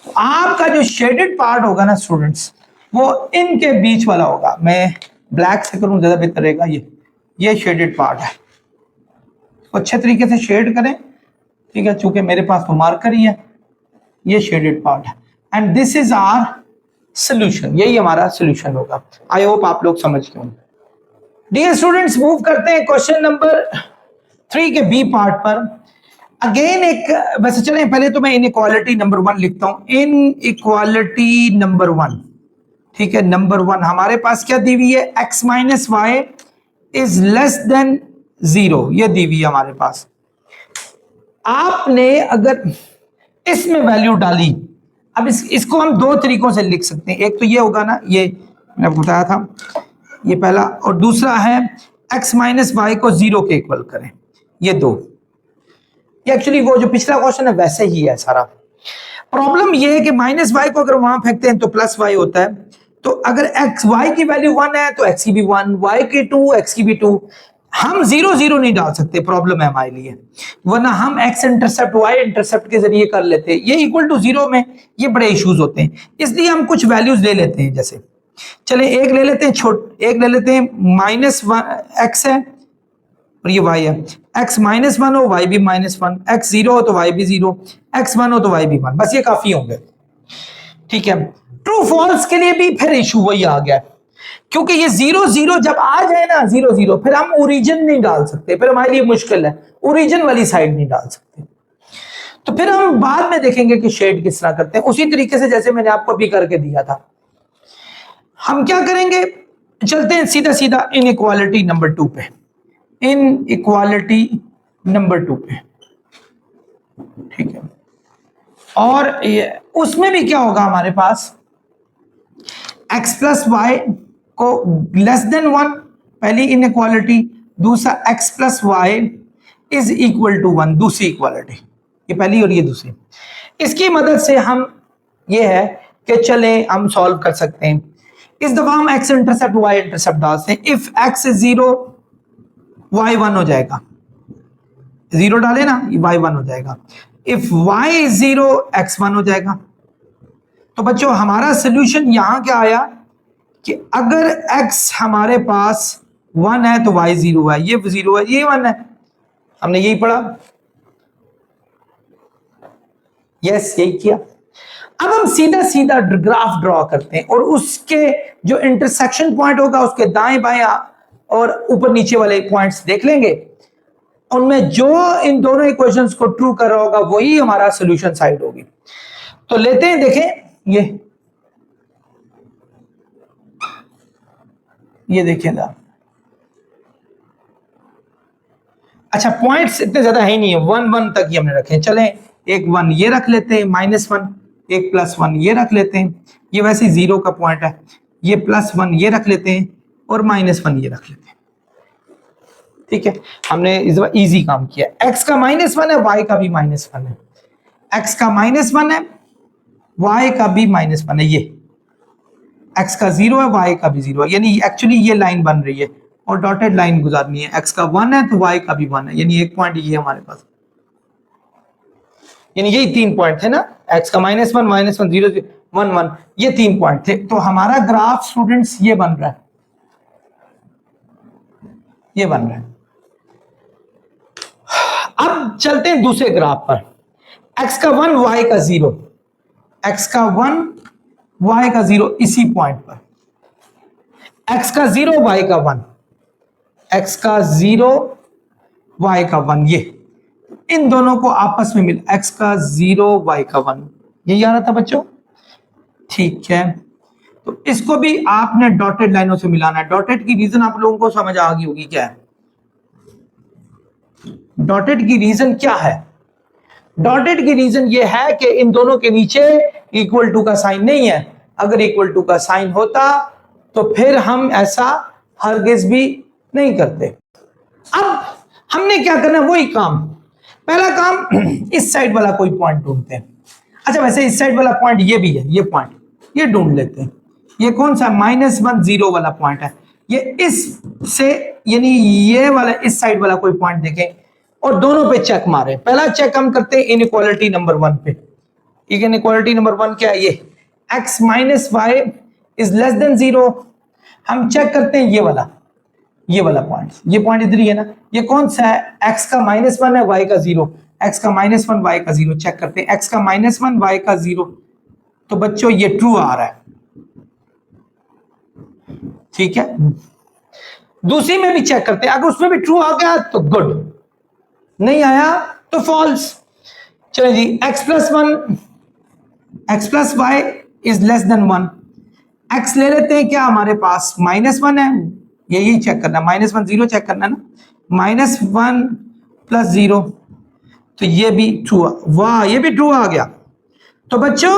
तो आपका जो शेडेड पार्ट होगा ना स्टूडेंट्स, वो इनके बीच वाला होगा। मैं ब्लैक से करूं ज्यादा बेहतर रहेगा, ये शेडेड पार्ट है, तो अच्छे तरीके से शेड करें, ठीक है, चूंकि मेरे पास तो मार्कर ही है, ये शेडेड पार्ट है, and this is our solution, यही हमारा सोल्यूशन होगा। आई होप आप लोग समझ गए होंगे। डियर स्टूडेंट्स, मूव करते हैं क्वेश्चन नंबर 3 के बी पार्ट पर। अगेन एक, वैसे चलें पहले तो मैं इनइक्वालिटी नंबर 1 लिखता हूं, इनइक्वालिटी नंबर 1, ठीक है। नंबर 1 हमारे पास क्या दी हुई है, x minus y is less than 0, ये दी हुई है हमारे पास। आपने अगर इसमें वैल्यू डाली, अब इसको हम 2 तरीकों से लिख सकते हैं। एक तो ये होगा ना, ये मैंने आपको बताया था, ये पहला। और दूसरा है x माइनस वाई को 0 के इक्वल करें, ये 2। ये एक्चुअली वो जो पिछला क्वेश्चन है वैसे ही है सारा। प्रॉब्लम ये है कि माइनस वाई को अगर वहां फेंकते हैं तो प्लस वाई होता है, तो अगर x वाई की वैल्यू 1 है तो x की भी 1, y की 2, x की भी 2। हम 0 0 नहीं डाल सकते, प्रॉब्लम है हमारे लिए, वरना हम x इंटरसेप्ट y इंटरसेप्ट के जरिए कर लेते हैं। ये इक्वल टू 0 में ये बड़े इश्यूज होते हैं, इसलिए हम कुछ वैल्यूज ले लेते हैं। जैसे चले एक ले लेते हैं, एक ले लेते हैं माइनस x है और ये y है। x माइनस 1 हो y भी माइनस 1, x 0 हो तो y भी 0, x 1 हो तो y भी 1, बस ये काफी होंगे। ठीक है, ट्रू फॉल्स के लिए भी फिर इशू वही आ गया, क्योंकि ये 0 0 जब आ जाए ना 0 0, फिर हम ओरिजिन नहीं डाल सकते, फिर हमारे लिए मुश्किल है, ओरिजिन वाली साइड नहीं डाल सकते। तो फिर हम बाद में देखेंगे कि शेड किस तरह करते हैं, उसी तरीके से जैसे मैंने आपको अभी करके दिया था। हम क्या करेंगे, चलते हैं सीधा सीधा इनइक्वालिटी नंबर 2 पे, इनइक्वालिटी नंबर 2 पे। ठीक है, और उसमें भी क्या होगा हमारे पास, x प्लस वाई को लेस देन 1, पहली इनइक्वालिटी। दूसरा x plus y is equal to 1, दूसरी इक्वालिटी। ये पहली और ये दूसरी। इसकी मदद से हम ये है कि चले हम सॉल्व कर सकते हैं। इस दफा हम x इंटरसेप्ट y इंटरसेप्ट डालते हैं। इफ x इज 0 y 1 हो जाएगा, 0 डाले ना y 1 हो जाएगा। इफ y इज 0 x 1 हो जाएगा। तो बच्चों हमारा सोल्यूशन यहां क्या आया कि अगर x हमारे पास 1 है तो y 0 है, ये 0 है, ये 1 है, हमने यही पढ़ा। यस, यही किया। अब हम सीधा सीधा ग्राफ ड्रॉ करते हैं और उसके जो इंटरसेक्शन पॉइंट होगा उसके दाएं बाएं और ऊपर नीचे वाले पॉइंट्स देख लेंगे, उनमें जो इन दोनों इक्वेशंस को ट्रू कर रहा होगा वही हमारा सॉल्यूशन साइड होगी। तो लेते हैं, देखें ये देखिए ना। अच्छा, पॉइंट्स इतने ज्यादा है ही नहीं है, 1 1 तक ही हमने रखे। चलें एक 1 ये रख लेते हैं, -1, एक +1 ये रख लेते हैं, ये वैसे 0 का पॉइंट है, ये +1 ये रख लेते हैं और -1 ये रख लेते हैं। ठीक है, हमने इस बार इजी काम किया। x का -1 है, y का भी -1 है, x का -1 है, y का भी -1 है, ये x का 0 है, y का भी 0 है, यानी एक्चुअली ये लाइन बन रही है और डॉटेड लाइन गुजारनी है। x का 1 है तो y का भी 1 है, यानी एक पॉइंट ये हमारे पास, यानी यही 3 पॉइंट थे ना, x का -1 -1 0 1 1, ये 3 पॉइंट थे। तो हमारा ग्राफ स्टूडेंट्स ये बन रहा है, ये बन रहा है। अब चलते हैं दूसरे ग्राफ पर। x का 1 y का 0, x का 1 y का 0 इसी पॉइंट पर, x का 0 y का 1, x का 0 y का 1, ये इन दोनों को आपस में मिल x का 0 y का 1, यही आ रहा था बच्चों। ठीक है, तो इसको भी आपने डॉटेड लाइनों से मिलाना है। डॉटेड की रीजन आप लोगों को समझ आ गई होगी क्या है। डॉटेड की रीजन क्या है, डॉटेड की रीजन ये है कि इन दोनों के नीचे इक्वल टू का साइन नहीं है। अगर इक्वल टू का साइन होता तो फिर हम ऐसा हरगिज भी नहीं करते। अब हमने क्या करना है, वही काम। पहला काम इस साइड वाला कोई पॉइंट ढूंढते हैं। अच्छा, वैसे इस साइड वाला पॉइंट ये भी है, ये पॉइंट ये ढूंढ लेते हैं। ये कौन सा -1 0 वाला पॉइंट है, ये इस से, यानी ये वाला इस साइड वाला कोई पॉइंट देखें और दोनों पे चेक मारे। पहला चेक हम करते हैं इनइक्वालिटी नंबर 1 पे। इनइक्वालिटी नंबर 1 क्या है, ये x minus y is less than 0। हम चेक करते हैं ये वाला पॉइंट, ये पॉइंट इधर ही है ना। ये कौन सा है, x का -1 है, y का 0, x का -1 y का 0। चेक करते हैं x का -1 y का 0, तो बच्चों ये ट्रू आ रहा है। ठीक है, दूसरी में भी चेक करते हैं, अगर उसमें भी ट्रू आ गया तो गुड, नहीं आया तो फॉल्स। चलो जी, x plus y is less than 1। x ले लेते हैं, क्या हमारे पास -1 है, यही चेक करना, -1 0 चेक करना ना, -1 प्लस 0, तो ये भी ट्रू, वाह ये भी ट्रू आ गया। तो बच्चों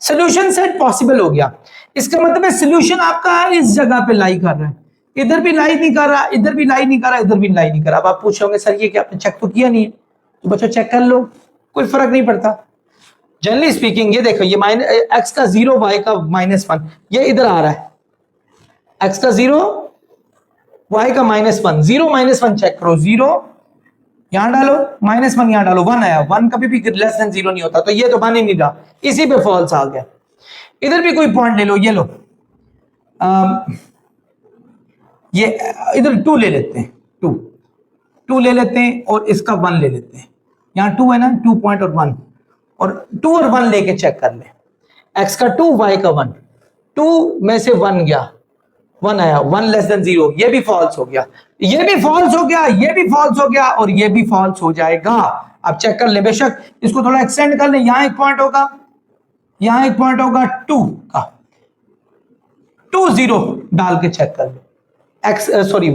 सोल्यूशन सेट पॉसिबल हो गया। इसका मतलब है सोल्यूशन आपका इस जगह पे लाई कर रहा है, इधर भी लाई नहीं कर रहा, इधर भी लाई नहीं कर रहा, इधर भी लाई नहीं कर रहा। अब आप पूछोगे सर ये क्या आपने चेक तो किया नहीं है, तो बच्चों चेक कर लो, कोई फर्क नहीं पड़ता। जनरली स्पीकिंग ये देखो, ये एक्स का 0 वाई का -1 ये इधर आ रहा है, एक्स का 0 वाई का -1, 0 -1 चेक करो, 0 यहां डालो, -1 यहां डालो, 1 आया, 1 कभी भी लेस देन 0 नहीं होता, तो ये तो बन ही नहीं रहा, इसी पे फॉल्स आ गया। इधर भी कोई पॉइंट ले लो, ये लो, ये इधर 2 ले लेते हैं, 2 ले लेते हैं और इसका 1 ले लेते हैं, यहां 2 है ना, 2 पॉइंट और 1, और 2 और 1 लेके चेक कर ले, x का 2 y का 1, 2 में से 1 गया, 1 आया, 1 लेस देन 0, ये भी फॉल्स हो गया, ये भी फॉल्स हो गया, ये भी फॉल्स हो गया, और ये भी फॉल्स हो जाएगा। अब चेक कर ले, बेशक इसको थोड़ा एक्सटेंड कर ले, यहां एक पॉइंट होगा, यहां एक पॉइंट होगा 2 का, 2 0 डाल के चेक कर ले, x सॉरी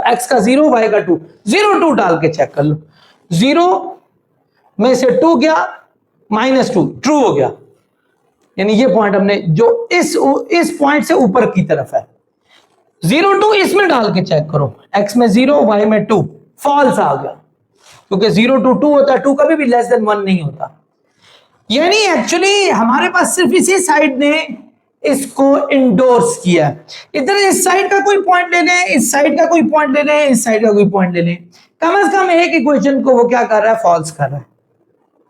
x का 0 y का 2, 0 2 डाल के चेक कर लो, 0 में से 2 गया, -2 ट्रू हो गया, यानी ये पॉइंट हमने जो इस पॉइंट से ऊपर की तरफ है, 0 2 इसमें डाल के चेक करो, x में 0 y में 2, फॉल्स आ गया, क्योंकि 0 2 2 होता है, 2 कभी भी लेस देन 1 नहीं होता। यानी एक्चुअली हमारे पास सिर्फ इसी साइड ने इसको इंडोर्स किया, इधर इस साइड का कोई पॉइंट ले लें, इस साइड का कोई पॉइंट ले लें, इस साइड का कोई पॉइंट ले लें, कम से कम एक इक्वेशन को वो क्या कर रहा है, फॉल्स कर रहा है,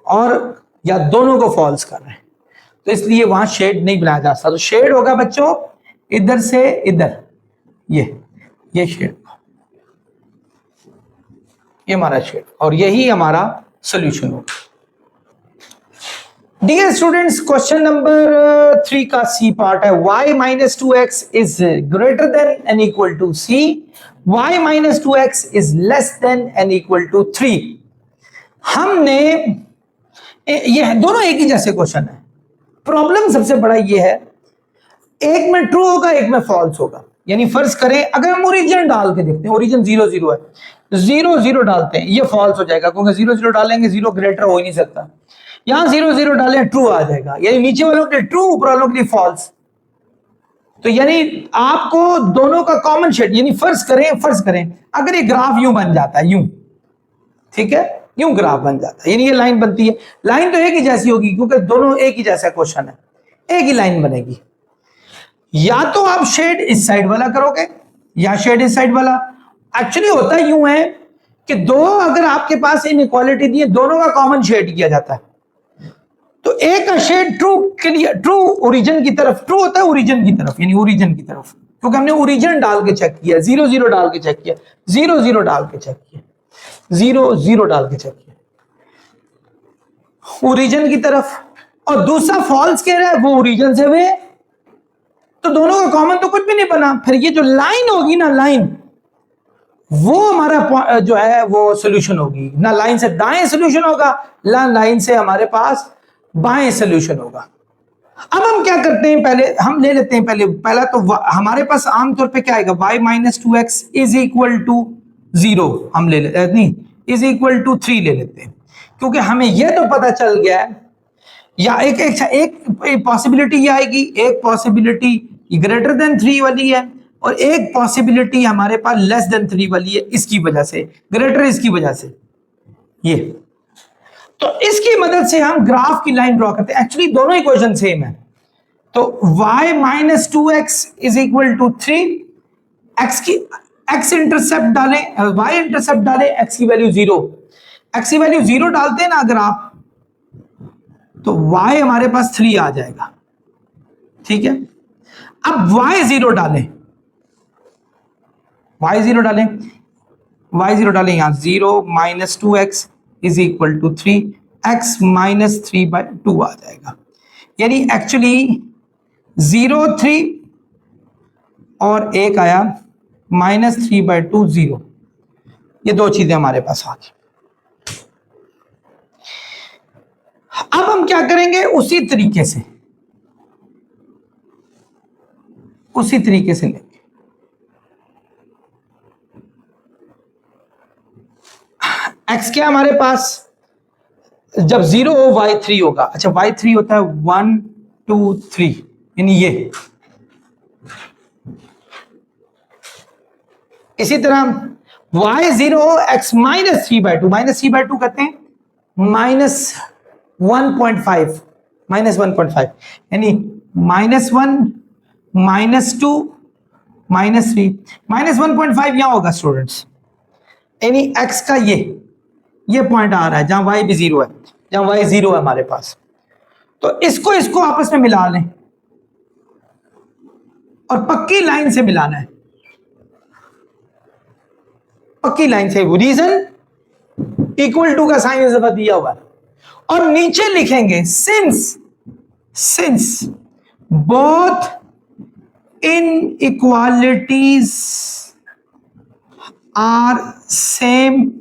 और या दोनों को फॉल्स कर रहा है, तो इसलिए वहां शेड नहीं बनाया जा सकता। तो शेड होगा बच्चों इधर से इधर, ये शेड, ये हमारा शेड, और यही हमारा सोल्यूशन होगा। डियर स्टूडेंट्स, क्वेश्चन नंबर 3 का सी पार्ट है, y minus 2x is greater than and equal to c, y minus 2x is less than and equal to 3। हमने ये दोनों एक ही जैसे क्वेश्चन है, प्रॉब्लम सबसे बड़ा ये है, एक में ट्रू होगा, एक में फॉल्स होगा। यानी फर्ज करें अगर हम ओरिजिन डाल के देखते हैं, ओरिजिन 0 0 है, 0 0 डालते हैं, ये फॉल्स हो जाएगा, क्योंकि 0 0 डालेंगे 0 ग्रेटर हो ही नहीं सकता, यहां 0 0 डालें ट्रू आ जाएगा, यानी नीचे वालों के लिए ट्रू, ऊपर वालों के लिए फॉल्स। तो यानी आपको दोनों का कॉमन शेड, यानी फर्ज करें अगर ये ग्राफ यूं बन जाता है, यूं, ठीक है, यूं ग्राफ बन जाता है, यानी ये लाइन बनती है, लाइन तो एक ही जैसी होगी क्योंकि दोनों एक ही जैसा क्वेश्चन है, एक ही लाइन बनेगी। या तो आप शेड इस साइड वाला करोगे या शेड इस साइड वाला। एक्चुअली होता यूं है कि दो अगर आपके पास इनइक्वालिटी दी है, दोनों का कॉमन शेड किया जाता है, तो एक का शेड ट्रू के लिए, ट्रू ओरिजिन की तरफ, ट्रू होता है ओरिजिन की तरफ, यानी ओरिजिन की तरफ, क्योंकि हमने ओरिजिन डाल के चेक किया, 0 0 डाल के चेक किया, 0 0 डाल के चेक किया, 0 0 डाल के चेक किया, ओरिजिन की तरफ। और दूसरा फॉल्स कह रहा है वो ओरिजिन से वे, तो दोनों का कॉमन तो कुछ भी नहीं बना। फिर ये जो लाइन होगी ना, लाइन, वो हमारा जो है वो सोल्यूशन होगी, ना लाइन से दाएं सोल्यूशन होगा, ना लाइन से हमारे पास बाएं सोल्यूशन होगा। अब हम क्या करते हैं, पहले हम ले लेते हैं, पहला तो हमारे पास आमतौर पे क्या आएगा, y minus 2x is equal to 0 हम ले लेते, नहीं इज इक्वल टू 3 ले लेते हैं, क्योंकि हमें यह तो पता चल गया है, या एक पॉसिबिलिटी ये आएगी, एक पॉसिबिलिटी ग्रेटर देन 3 वाली है, और एक पॉसिबिलिटी हमारे पास लेस देन 3 वाली है, इसकी वजह से, ग्रेटर इसकी वजह से, ये। तो इसकी मदद से हम ग्राफ की लाइन ड्रॉ करते हैं। एक्चुअली दोनों इक्वेशन सेम है, तो y minus 2x is equal to 3, x की x इंटरसेप्ट डालें, y इंटरसेप्ट डालें, x की वैल्यू 0, x की वैल्यू 0 डालते हैं ना अगर आप, तो y हमारे पास 3 आ जाएगा, ठीक है। अब y 0 डालें, y 0 डालें, y 0 डालें, यहां 0 minus 2x is equal to 3, x minus 3/2 आ जाएगा। यानी एक्चुअली 0 3 और एक आया माइनस 3/2 0, ये दो चीजें हमारे पास आ गई। अब हम क्या करेंगे, उसी तरीके से लेंगे। x क्या हमारे पास, जब 0 हो y 3 होगा। अच्छा y 3 होता है 1 2 3, यानी ये। इसी तरह y0 x माइनस 3/2, माइनस 3/2 कहते हैं -1.5, -1.5 यानी -1, -2, -3, -1.5 यहां होगा स्टूडेंट्स। यानी x का ये पॉइंट आ रहा है जहां y भी 0 है, जहां y 0 है हमारे पास। तो इसको आपस में मिला लें और पक्की लाइन से मिलाना है, पक्की लाइन से। रीजन इक्वल टू का साइन इस दफा दिया हुआ है और नीचे लिखेंगे since both inequalities are same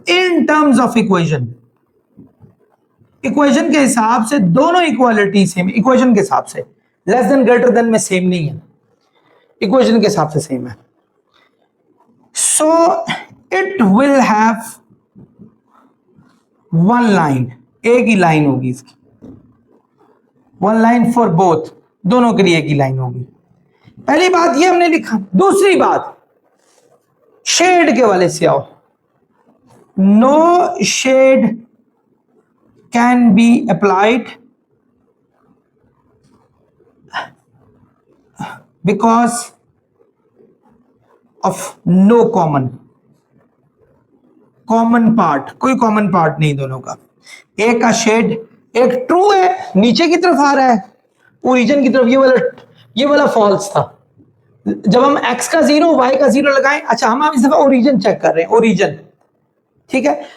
in terms of equation। Equation के हिसाब से दोनों इक्वालिटी सेम, इक्वेशन के हिसाब से लेस देन ग्रेटर देन में सेम नहीं है, इक्वेशन के हिसाब से सेम है। So it will have one line, एक ही लाइन होगी इसकी, वन लाइन फॉर बोथ, दोनों के लिए एक ही लाइन होगी। पहली बात ये हमने लिखा। दूसरी बात शेड के वाले से आओ। No shade can be applied because of no common part, कोई कॉमन पार्ट नहीं दोनों का। एक का शेड एक ट्रू है, नीचे की तरफ आ रहा है ओरिजिन की तरफ, ये वाला फॉल्स था। जब हम x का 0 y का 0 लगाएं, अच्छा हम इस दफा ओरिजिन चेक कर रहे हैं, ओरिजिन ठीक है।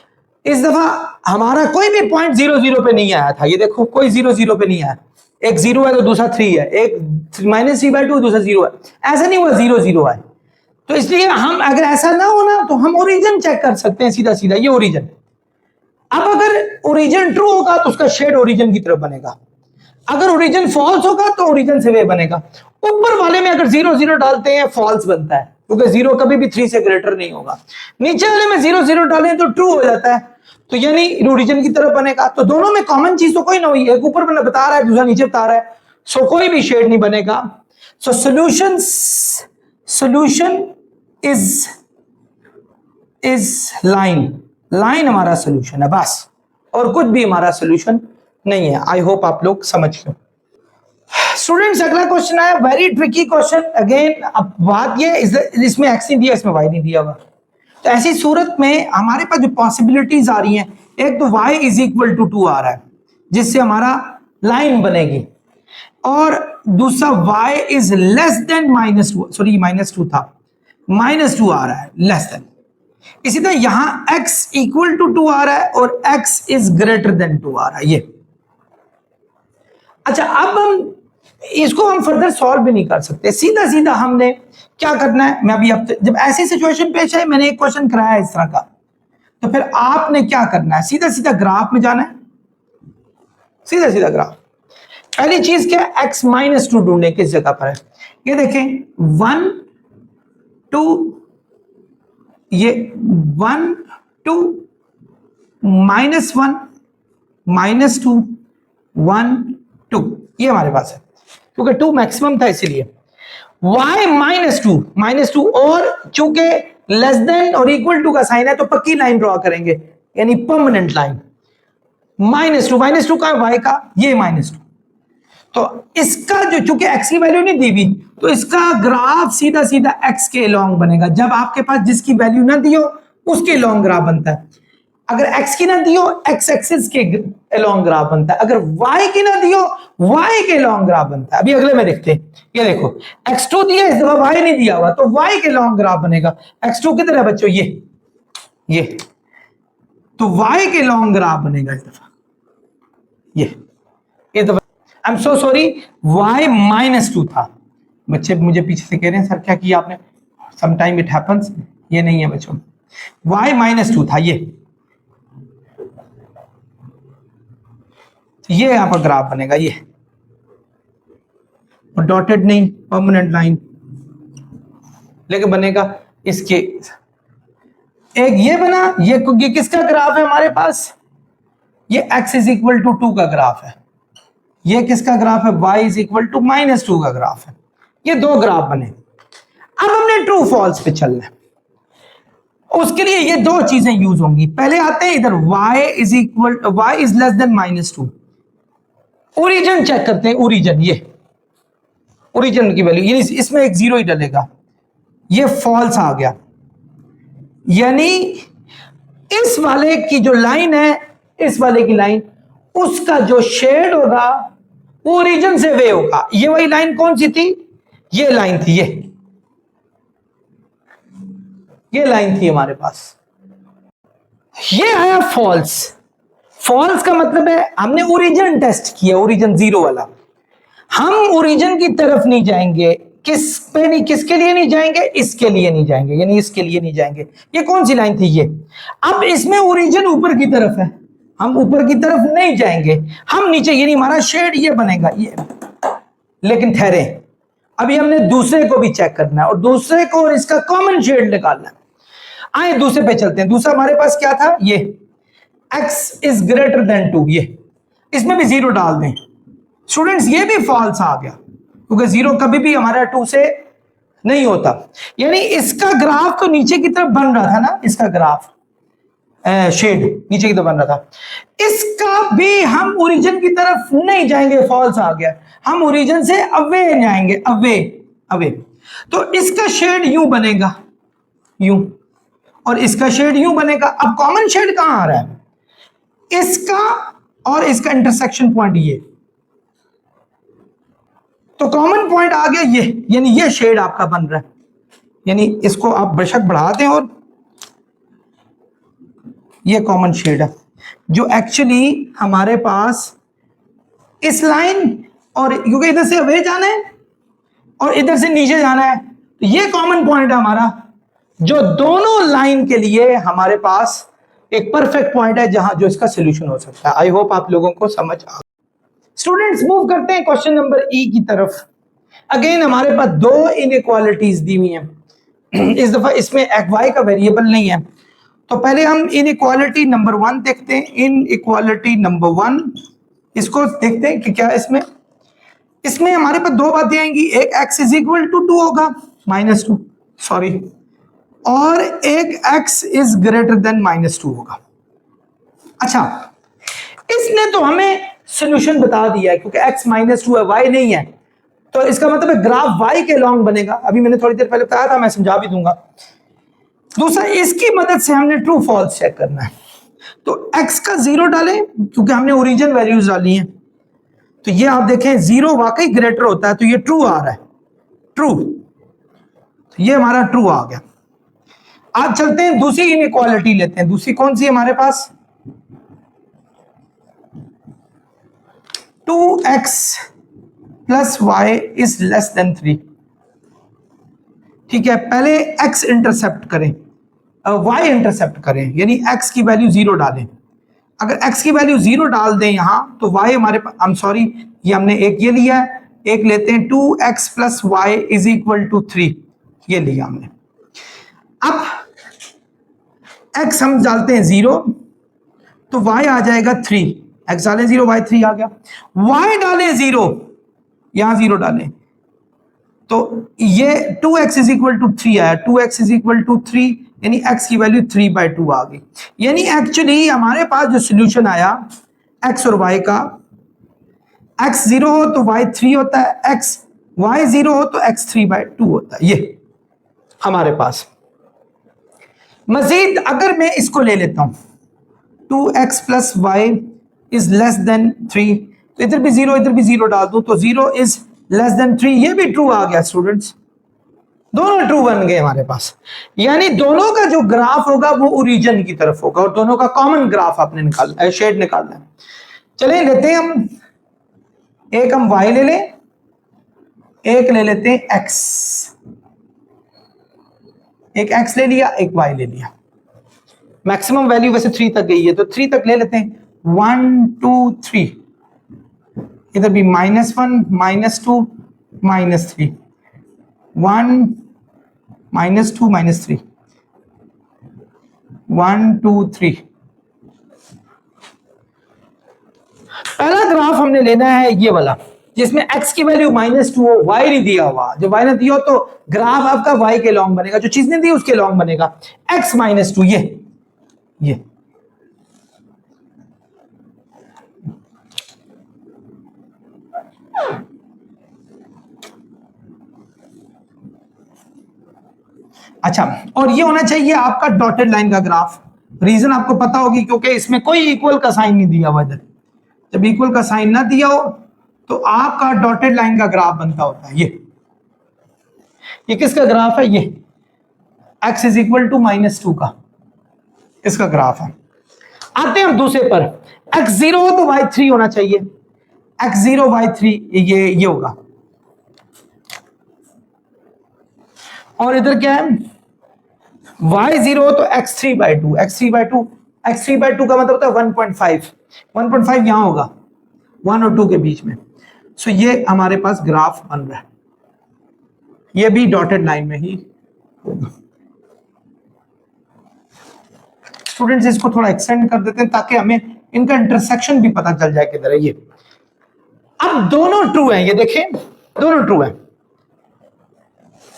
इस दफा हमारा कोई भी पॉइंट 0 0 पे नहीं आया था, ये देखो कोई 0 0 पे नहीं आया। एक 0 है तो दूसरा 3 है, एक -3/2 दूसरा 0 है, ऐसा नहीं हुआ 0 0 है। तो इसलिए हम अगर ऐसा ना हो ना तो हम ओरिजिन चेक कर सकते हैं सीधा सीधा, ये ओरिजिन। अब अगर ओरिजिन ट्रू होगा तो उसका शेड ओरिजिन की तरफ बनेगा, अगर ओरिजिन फॉल्स होगा तो ओरिजिन से वे बनेगा। ऊपर वाले में अगर 0 0 डालते हैं फॉल्स बनता है, क्योंकि 0 कभी भी 3 से ग्रेटर नहीं होगा। नीचे वाले में 0 0 डालें तो ट्रू हो जाता है, तो यानी ओरिजिन की तरफ बनेगा। तो दोनों में कॉमन चीज तो कोई ना हुई, एक ऊपर बता रहा है दूसरा नीचे बता रहा है, सो कोई भी शेड नहीं बनेगा। सो सॉल्यूशन इज लाइन हमारा सॉल्यूशन है बस, और कुछ भी हमारा सॉल्यूशन नहीं है। आई होप आप लोग समझ गए। स्टूडेंट्स अगला क्वेश्चन है, वेरी ट्रिकी क्वेश्चन अगेन। अब बात ये इसमें एक्स नहीं दिया, इसमें वाई नहीं दिया हुआ। तो ऐसी सूरत में हमारे पास जो पॉसिबिलिटीज आ रही हैं, एक तो y इज इक्वल टू 2 आ रहा है जिससे हमारा लाइन बनेगी, और दूसरा y is less than -2, sorry -2 था, -2 आ रहा है लेस देन। इसी तरह यहां x इक्वल टू 2 आ रहा है और x इज ग्रेटर देन 2 आ रहा है ये। अच्छा अब इसको हम फर्दर सॉल्व भी नहीं कर सकते, सीधा सीधा हमने क्या करना है। मैं अभी अब जब ऐसी सिचुएशन पेश है, मैंने एक क्वेश्चन कराया इस तरह का, तो फिर आपने क्या करना है, सीधा सीधा ग्राफ में जाना है, सीधा सीधा ग्राफ। पहली चीज क्या है, x -2 ढूंढे किस जगह पर है। ये देखें 1 2, ये 1 2 -1 -2 1 2, ये हमारे पास है क्योंकि 2 मैक्सिमम था इसीलिए। y -2 और चूंकि लेस देन और इक्वल टू का साइन है तो पक्की लाइन ड्रॉ करेंगे, यानी परमानेंट लाइन। -2 का y का ये -2, तो इसका जो चूंकि x की वैल्यू नहीं दी हुई तो इसका ग्राफ सीधा सीधा x के लॉन्ग बनेगा। जब आपके पास जिसकी वैल्यू ना दी हो उसके लॉन्ग ग्राफ बनता है, अगर x की ना दी हो x एक्सिस के लॉन्ग ग्राफ बनता है, अगर y की ना दी हो y के लॉन्ग ग्राफ बनता है। अभी अगले में देखते हैं, ये देखो x2 दिया, इस दफा y नहीं दिया हुआ तो y के लॉन्ग ग्राफ बनेगा। x2 किधर है बच्चों, ये तो y के लॉन्ग ग्राफ बनेगा इस दफा, ये दफा। I am so sorry, y -2 था। बच्चे मुझे पीछे से कह रहे हैं सर क्या किया आपने, सम टाइम इट हैपेंस, ये नहीं है बच्चों, y -2 था ये यहां पर ग्राफ बनेगा, ये डॉटेड नहीं, परमानेंट लाइन लेकिन बनेगा इसके। एक ये बना, ये किसका ग्राफ है हमारे पास, ये x इज इक्वल टू 2 का ग्राफ है, ये किसका ग्राफ है, y इज इक्वल टू -2 का ग्राफ है। ये दो ग्राफ बने। अब हमने ट्रू फॉल्स पे चलना है, उसके लिए ये दो चीजें यूज होंगी। पहले आते हैं इधर y is equal, y is less than -2। Origin check करते हैं, ओरिजिन, ये ओरिजिन की वैल्यू, यानी इसमें एक जीरो ही डलेगा, ये फॉल्स आ गया। यानी इस वाले की जो लाइन है, इस वाले की लाइन, उसका जो शेड होगा ओरिजिन से वे होगा। ये वही लाइन कौन सी थी, ये लाइन थी, ये लाइन थी हमारे पास। ये आया फॉल्स। फॉल्स का मतलब है हमने ओरिजिन टेस्ट किया, ओरिजिन जीरो वाला। हम ओरिजिन की तरफ नहीं जाएंगे, किस पे नहीं, किसके लिए नहीं जाएंगे, इसके लिए नहीं जाएंगे, यानी इसके लिए नहीं जाएंगे। ये कौन सी लाइन थी, ये। अब इसमें ओरिजिन ऊपर की तरफ है, हम ऊपर की तरफ नहीं जाएंगे, हम नीचे, यानी हमारा शेड ये बनेगा, ये। लेकिन ठहरे, अभी हमने दूसरे को भी चेक करना है, और दूसरे को और इसका कॉमन शेड निकालना है। आए दूसरे पे चलते हैं। दूसरा हमारे पास क्या था, ये x इज ग्रेटर देन 2, ये, इसमें भी जीरो डाल दें। स्टूडेंट्स ये भी फॉल्स आ गया, क्योंकि जीरो कभी भी हमारा 2 से नहीं होता। यानी इसका ग्राफ तो नीचे की तरफ बन रहा था ना, इसका ग्राफ शेड नीचे की तरफ बन रहा था, इसका भी हम ओरिजिन की तरफ नहीं जाएंगे, फॉल्स आ गया। हम ओरिजिन से अवे जाएंगे, अवे अवे। तो इसका शेड यूं बनेगा, यूं, और इसका शेड यूं बनेगा। अब कॉमन शेड कहां आ रहा है, इसका और इसका इंटरसेक्शन पॉइंट, ये। तो कॉमन पॉइंट आ गया ये, यानी ये शेड आपका बन रहा है। यानी इसको आप बेशक बढ़ा दें, और ये कॉमन शेड है, जो एक्चुअली हमारे पास इस लाइन, और क्योंकि इधर से अवे जाना है और इधर से नीचे जाना है, तो ये कॉमन पॉइंट है हमारा, जो दोनों लाइन के लिए हमारे पास एक परफेक्ट पॉइंट है, जहां जो इसका सोल्यूशन हो सकता है। आई होप आप लोगों को समझ आ। स्टूडेंट्स मूव करते हैं क्वेश्चन नंबर ई की तरफ। अगेन हमारे पास दो इनइक्वालिटीज दी हुई हैं। इस दफा इसमें y का वेरिएबल नहीं है, तो पहले हम इनइक्वालिटी नंबर 1 देखते हैं। इनइक्वालिटी नंबर 1, इसको देखते हैं कि क्या इसमें हमारे पास दो बातें आएंगी। एक x इज इक्वल टू 2 होगा, -2, सॉरी, और एक x इज ग्रेटर देन -2 होगा। अच्छा, इसने तो हमें सोल्यूशन बता दिया है, क्योंकि x -2 है, y नहीं है, तो इसका मतलब है ग्राफ y के लॉन्ग बनेगा। अभी मैंने थोड़ी देर पहले बताया था, मैं समझा भी दूंगा। दूसरा, इसकी मदद से हमने ट्रू फॉल्स चेक करना है। तो x का 0 डालें, क्योंकि हमने ओरिजिन वैल्यूज डाली हैं। तो ये आप देखें 0 वाकई ग्रेटर होता है, तो ये ट्रू आ रहा है, ट्रू। तो ये हमारा ट्रू आ गया। आज चलते हैं दूसरी इनइक्वालिटी लेते हैं। दूसरी कौन सी है हमारे पास, 2x plus y is less than 3। ठीक है, पहले x इंटरसेप्ट करें, y इंटरसेप्ट करें, यानी x की वैल्यू 0 डालें। अगर x की वैल्यू 0 डाल दें यहां, तो y हमारे पास, आई एम सॉरी, ये हमने एक ये लिया है, एक लेते हैं 2x plus y is equal to 3, ये लिया हमने। अब x हम डालते हैं 0, तो y आ जाएगा 3। x डालें 0, y 3 आ गया। y डालें 0, यहां 0 डालें, तो ये 2x इज इक्वल टू 3 आया। 2x इज इक्वल टू 3, यानी x की वैल्यू 3/2 आ गई। यानी एक्चुअली हमारे पास जो सोल्यूशन आया x और y का, x 0 हो तो y 3 होता है, y 0 हो तो x 3/2 होता है। ये हमारे पास। मजीद अगर मैं इसको ले लेता हूं, 2x plus y is less than 3, तो इधर भी 0, इधर भी 0 डाल दूं, तो 0 इज लेस देन 3, ये भी ट्रू आ गया। स्टूडेंट्स दोनों ट्रू बन गए हमारे पास। यानी दोनों का जो ग्राफ होगा वो ओरिजिन की तरफ होगा, और दोनों का कॉमन ग्राफ आपने निकालना है, शेड निकालना है। चलिए लेते हैं हम, एक हम y ले लें, एक ले लेते हैं x। एक x ले लिया, एक y ले लिया। मैक्सिमम वैल्यू वैसे 3 तक गई है, तो 3 तक ले लेते हैं। 1 2 3, इधर भी -1 -2 -3, 1 -2 -3, 1 2 3। पहला ग्राफ हमने लेना है ये वाला, जिसमें x की वैल्यू -2 हो, y नहीं दिया हुआ। जो y नहीं दिया हो तो ग्राफ आपका y के लॉन्ग बनेगा, जो चीज नहीं दी उसके लॉन्ग बनेगा। x -2 ये अच्छा, और ये होना चाहिए आपका डॉटेड लाइन का ग्राफ। रीजन आपको पता होगी, क्योंकि इसमें कोई इक्वल का साइन नहीं दिया हुआ। इधर जब इक्वल का साइन ना दिया हो तो आपका डॉटेड लाइन का ग्राफ बनता होता है। ये किसका ग्राफ है? ये x इज इक्वल टू -2 का इसका ग्राफ है। आते हैं हम दूसरे पर, x0 हो तो y3 होना चाहिए। x0 y3 ये होगा। और इधर क्या है? y0 हो तो x3/2 x3/2 का मतलब होता है 1.5 यहां होगा, 1 और 2 के बीच में। सो ये हमारे पास ग्राफ बन रहा है। ये भी डॉटेड लाइन में ही होगा। स्टूडेंट्स इसको थोड़ा एक्सटेंड कर देते हैं ताकि हमें इनका इंटरसेक्शन भी पता चल जाए किधर है ये। अब दोनों ट्रू हैं, ये देखें दोनों ट्रू हैं।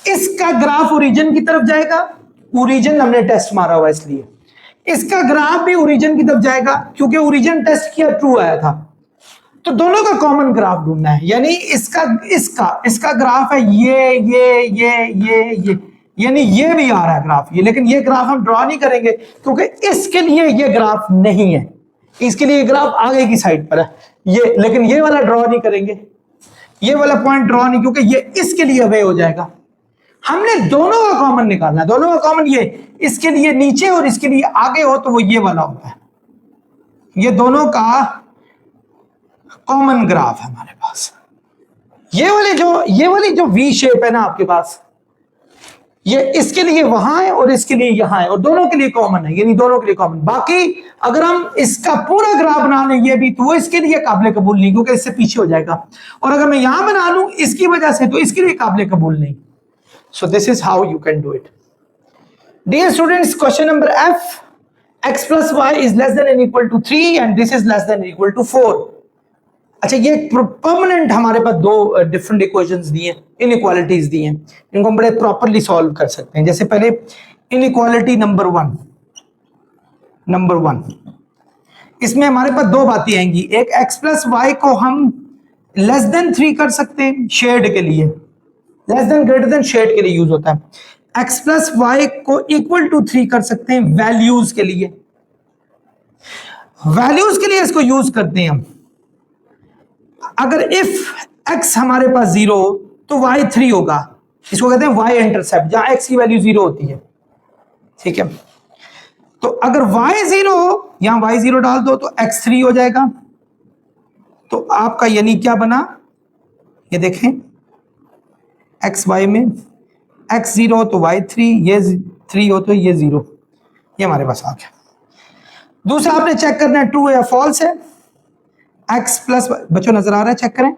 इसका ग्राफ ओरिजिन की तरफ जाएगा, ओरिजिन हमने टेस्ट मारा हुआ इसलिए। इसका ग्राफ भी ओरिजिन की तरफ जाएगा क्योंकि ओरिजिन टेस्ट किया, ट्रू आया था। तो दोनों का कॉमन ग्राफ ढूंढना है, यानी इसका ग्राफ है ये, यानी ये भी आ रहा है ग्राफ ये, लेकिन ये ग्राफ हम ड्रॉ नहीं करेंगे क्योंकि इसके लिए ये ग्राफ नहीं है। इसके लिए ग्राफ आगे की साइड पर है ये, लेकिन ये वाला ड्रॉ नहीं करेंगे, ये वाला पॉइंट ड्रॉ नहीं, क्योंकि ये इसके लिए वे हो जाएगा। हमने दोनों का कॉमन निकालना है। दोनों का कॉमन ये, इसके लिए नीचे और इसके लिए आगे हो तो वो ये वाला होता है। ये दोनों का कॉमन ग्राफ है हमारे पास। ये वाली जो वी शेप है ना आपके पास, ये इसके लिए वहां है और इसके लिए यहां है, और दोनों के लिए कॉमन है, यानी दोनों के लिए कॉमन। बाकी अगर हम इसका पूरा ग्राफ बना लें ये भी, तो वो इसके लिए काबिल कबूल नहीं, क्योंकि इससे पीछे हो जाएगा। और अगर मैं यहां बना लूं इसकी वजह से, तो इसके लिए काबिल कबूल नहीं। So this is how you can do it. Dear students, question number F, x plus y is less than or equal to 3 and this is less than or equal to 4. अच्छा, ये परमानेंट हमारे पास दो different equations दी हैं, inequalities दी हैं। इनको हम बड़े properly solve कर सकते हैं। जैसे पहले इनइक्वालिटी नंबर वन, इसमें हमारे पास दो बातें आएंगी। एक x प्लस वाई को हम लेस देन 3 कर सकते हैं शेड के लिए, less than greater than shade के लिए यूज होता है। x प्लस वाई को इक्वल टू 3 कर सकते हैं वैल्यूज के लिए, वैल्यूज के लिए इसको यूज करते हैं हम। अगर इफ x हमारे पास 0 तो y 3 होगा, इसको कहते हैं y इंटरसेप्ट, जहां x की वैल्यू 0 होती है। ठीक है, तो अगर y 0 हो, यहां y 0 डाल दो तो x 3 हो जाएगा। तो आपका यानी क्या बना, ये देखें, x y में x 0 हो तो y 3, ये 3 हो तो ये 0, ये हमारे पास आ गया। दूसरा आपने चेक करना है ट्रू है या फॉल्स है। x प्लस, बच्चों नजर आ रहा है, चेक करें,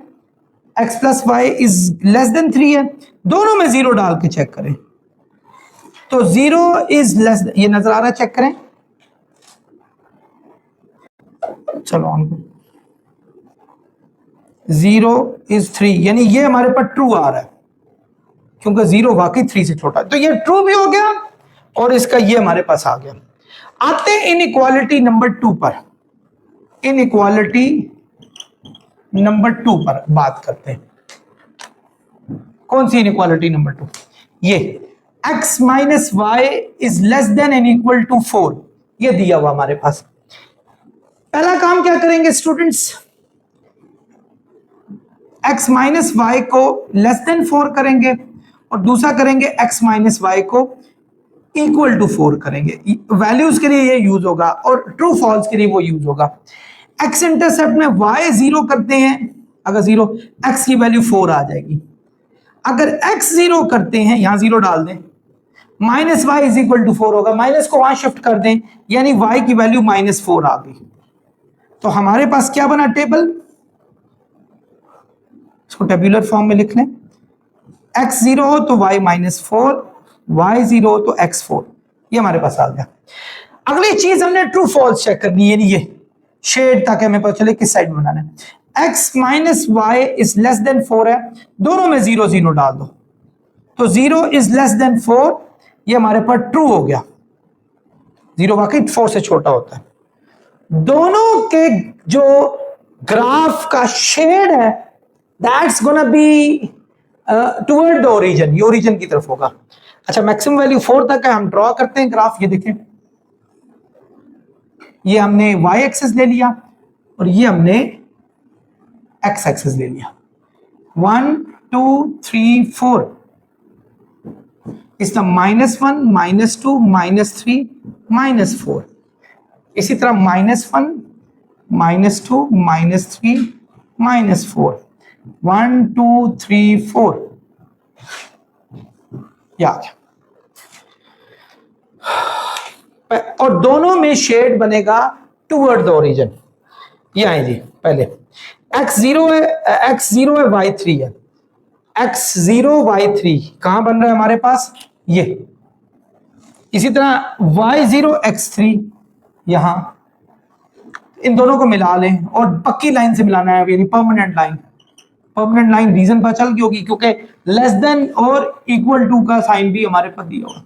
x plus y is less than 3 है, दोनों में 0 डाल के चेक करें। तो 0 इज लेस, ये नजर आ रहा है, चेक करें, चलो ऑन करो, 0 इज 3, यानी ये हमारे पास ट्रू आ रहा है क्योंकि 0 वाकई 3 से छोटा है। तो ये ट्रू भी हो गया और इसका ये हमारे पास आ गया। आते हैं इनइक्वालिटी नंबर 2 पर। इनइक्वालिटी नंबर 2 पर बात करते हैं। कौन सी इनइक्वालिटी नंबर 2? ये x minus y is less than and equal to 4, ये दिया हुआ हमारे पास। पहला काम क्या करेंगे स्टूडेंट्स, x माइनस वाई को लेस देन 4 करेंगे और दूसरा करेंगे x माइनस वाई को इक्वल टू 4 करेंगे। वैल्यूज के लिए ये यूज होगा और ट्रू फॉल्स के लिए वो यूज होगा। x इंटरसेप्ट में y 0 करते हैं, अगर 0, x की वैल्यू 4 आ जाएगी। अगर x 0 करते हैं, यहां 0 डाल दें, minus y is equal to 4 होगा, माइनस को वहां शिफ्ट कर दें, यानी y की वैल्यू -4 आ गई। तो हमारे पास क्या बना टेबल, इसको टेबुलर फॉर्म में लिख लें, x 0 हो तो y -4, y 0 हो तो x 4, ये हमारे पास आ गया। अगली चीज हमने ट्रू फॉल्स चेक करनी है, ये शेड, ताकि हमें पता चले किस साइड में बनाना है। x minus y is less than 4 है, दोनों में 0 0 डाल दो, तो 0 इज लेस देन 4, ये हमारे पास ट्रू हो गया। 0 वाकई 4 से छोटा होता है। दोनों के जो ग्राफ का शेड है that's gonna be toward the origin, ये ओरिजिन की तरफ होगा। अच्छा, मैक्सिमम वैल्यू 4 तक है, हम ड्रॉ करते हैं ग्राफ। ये देखें, ये हमने y एक्सिस ले लिया और ये हमने x एक्सिस ले लिया। 1 2 3 4 इस तरह -1 -2 -3 -4, इसी तरह -1 -2 -3 -4, 1 2 3 4, याद है। और दोनों में शेड बनेगा टुवर्ड द ओरिजिन। ये आए जी, पहले x0 है, x0 है, y3 है। x0 y3 कहां बन रहा है हमारे पास, ये। इसी तरह y0 x3 यहां, इन दोनों को मिला लें और पक्की लाइन से मिलाना है, यानी permanent line. Permanent line region पता चल गई होगी, क्योंकि लेस देन और इक्वल टू का साइन भी हमारे पास दिया होगा।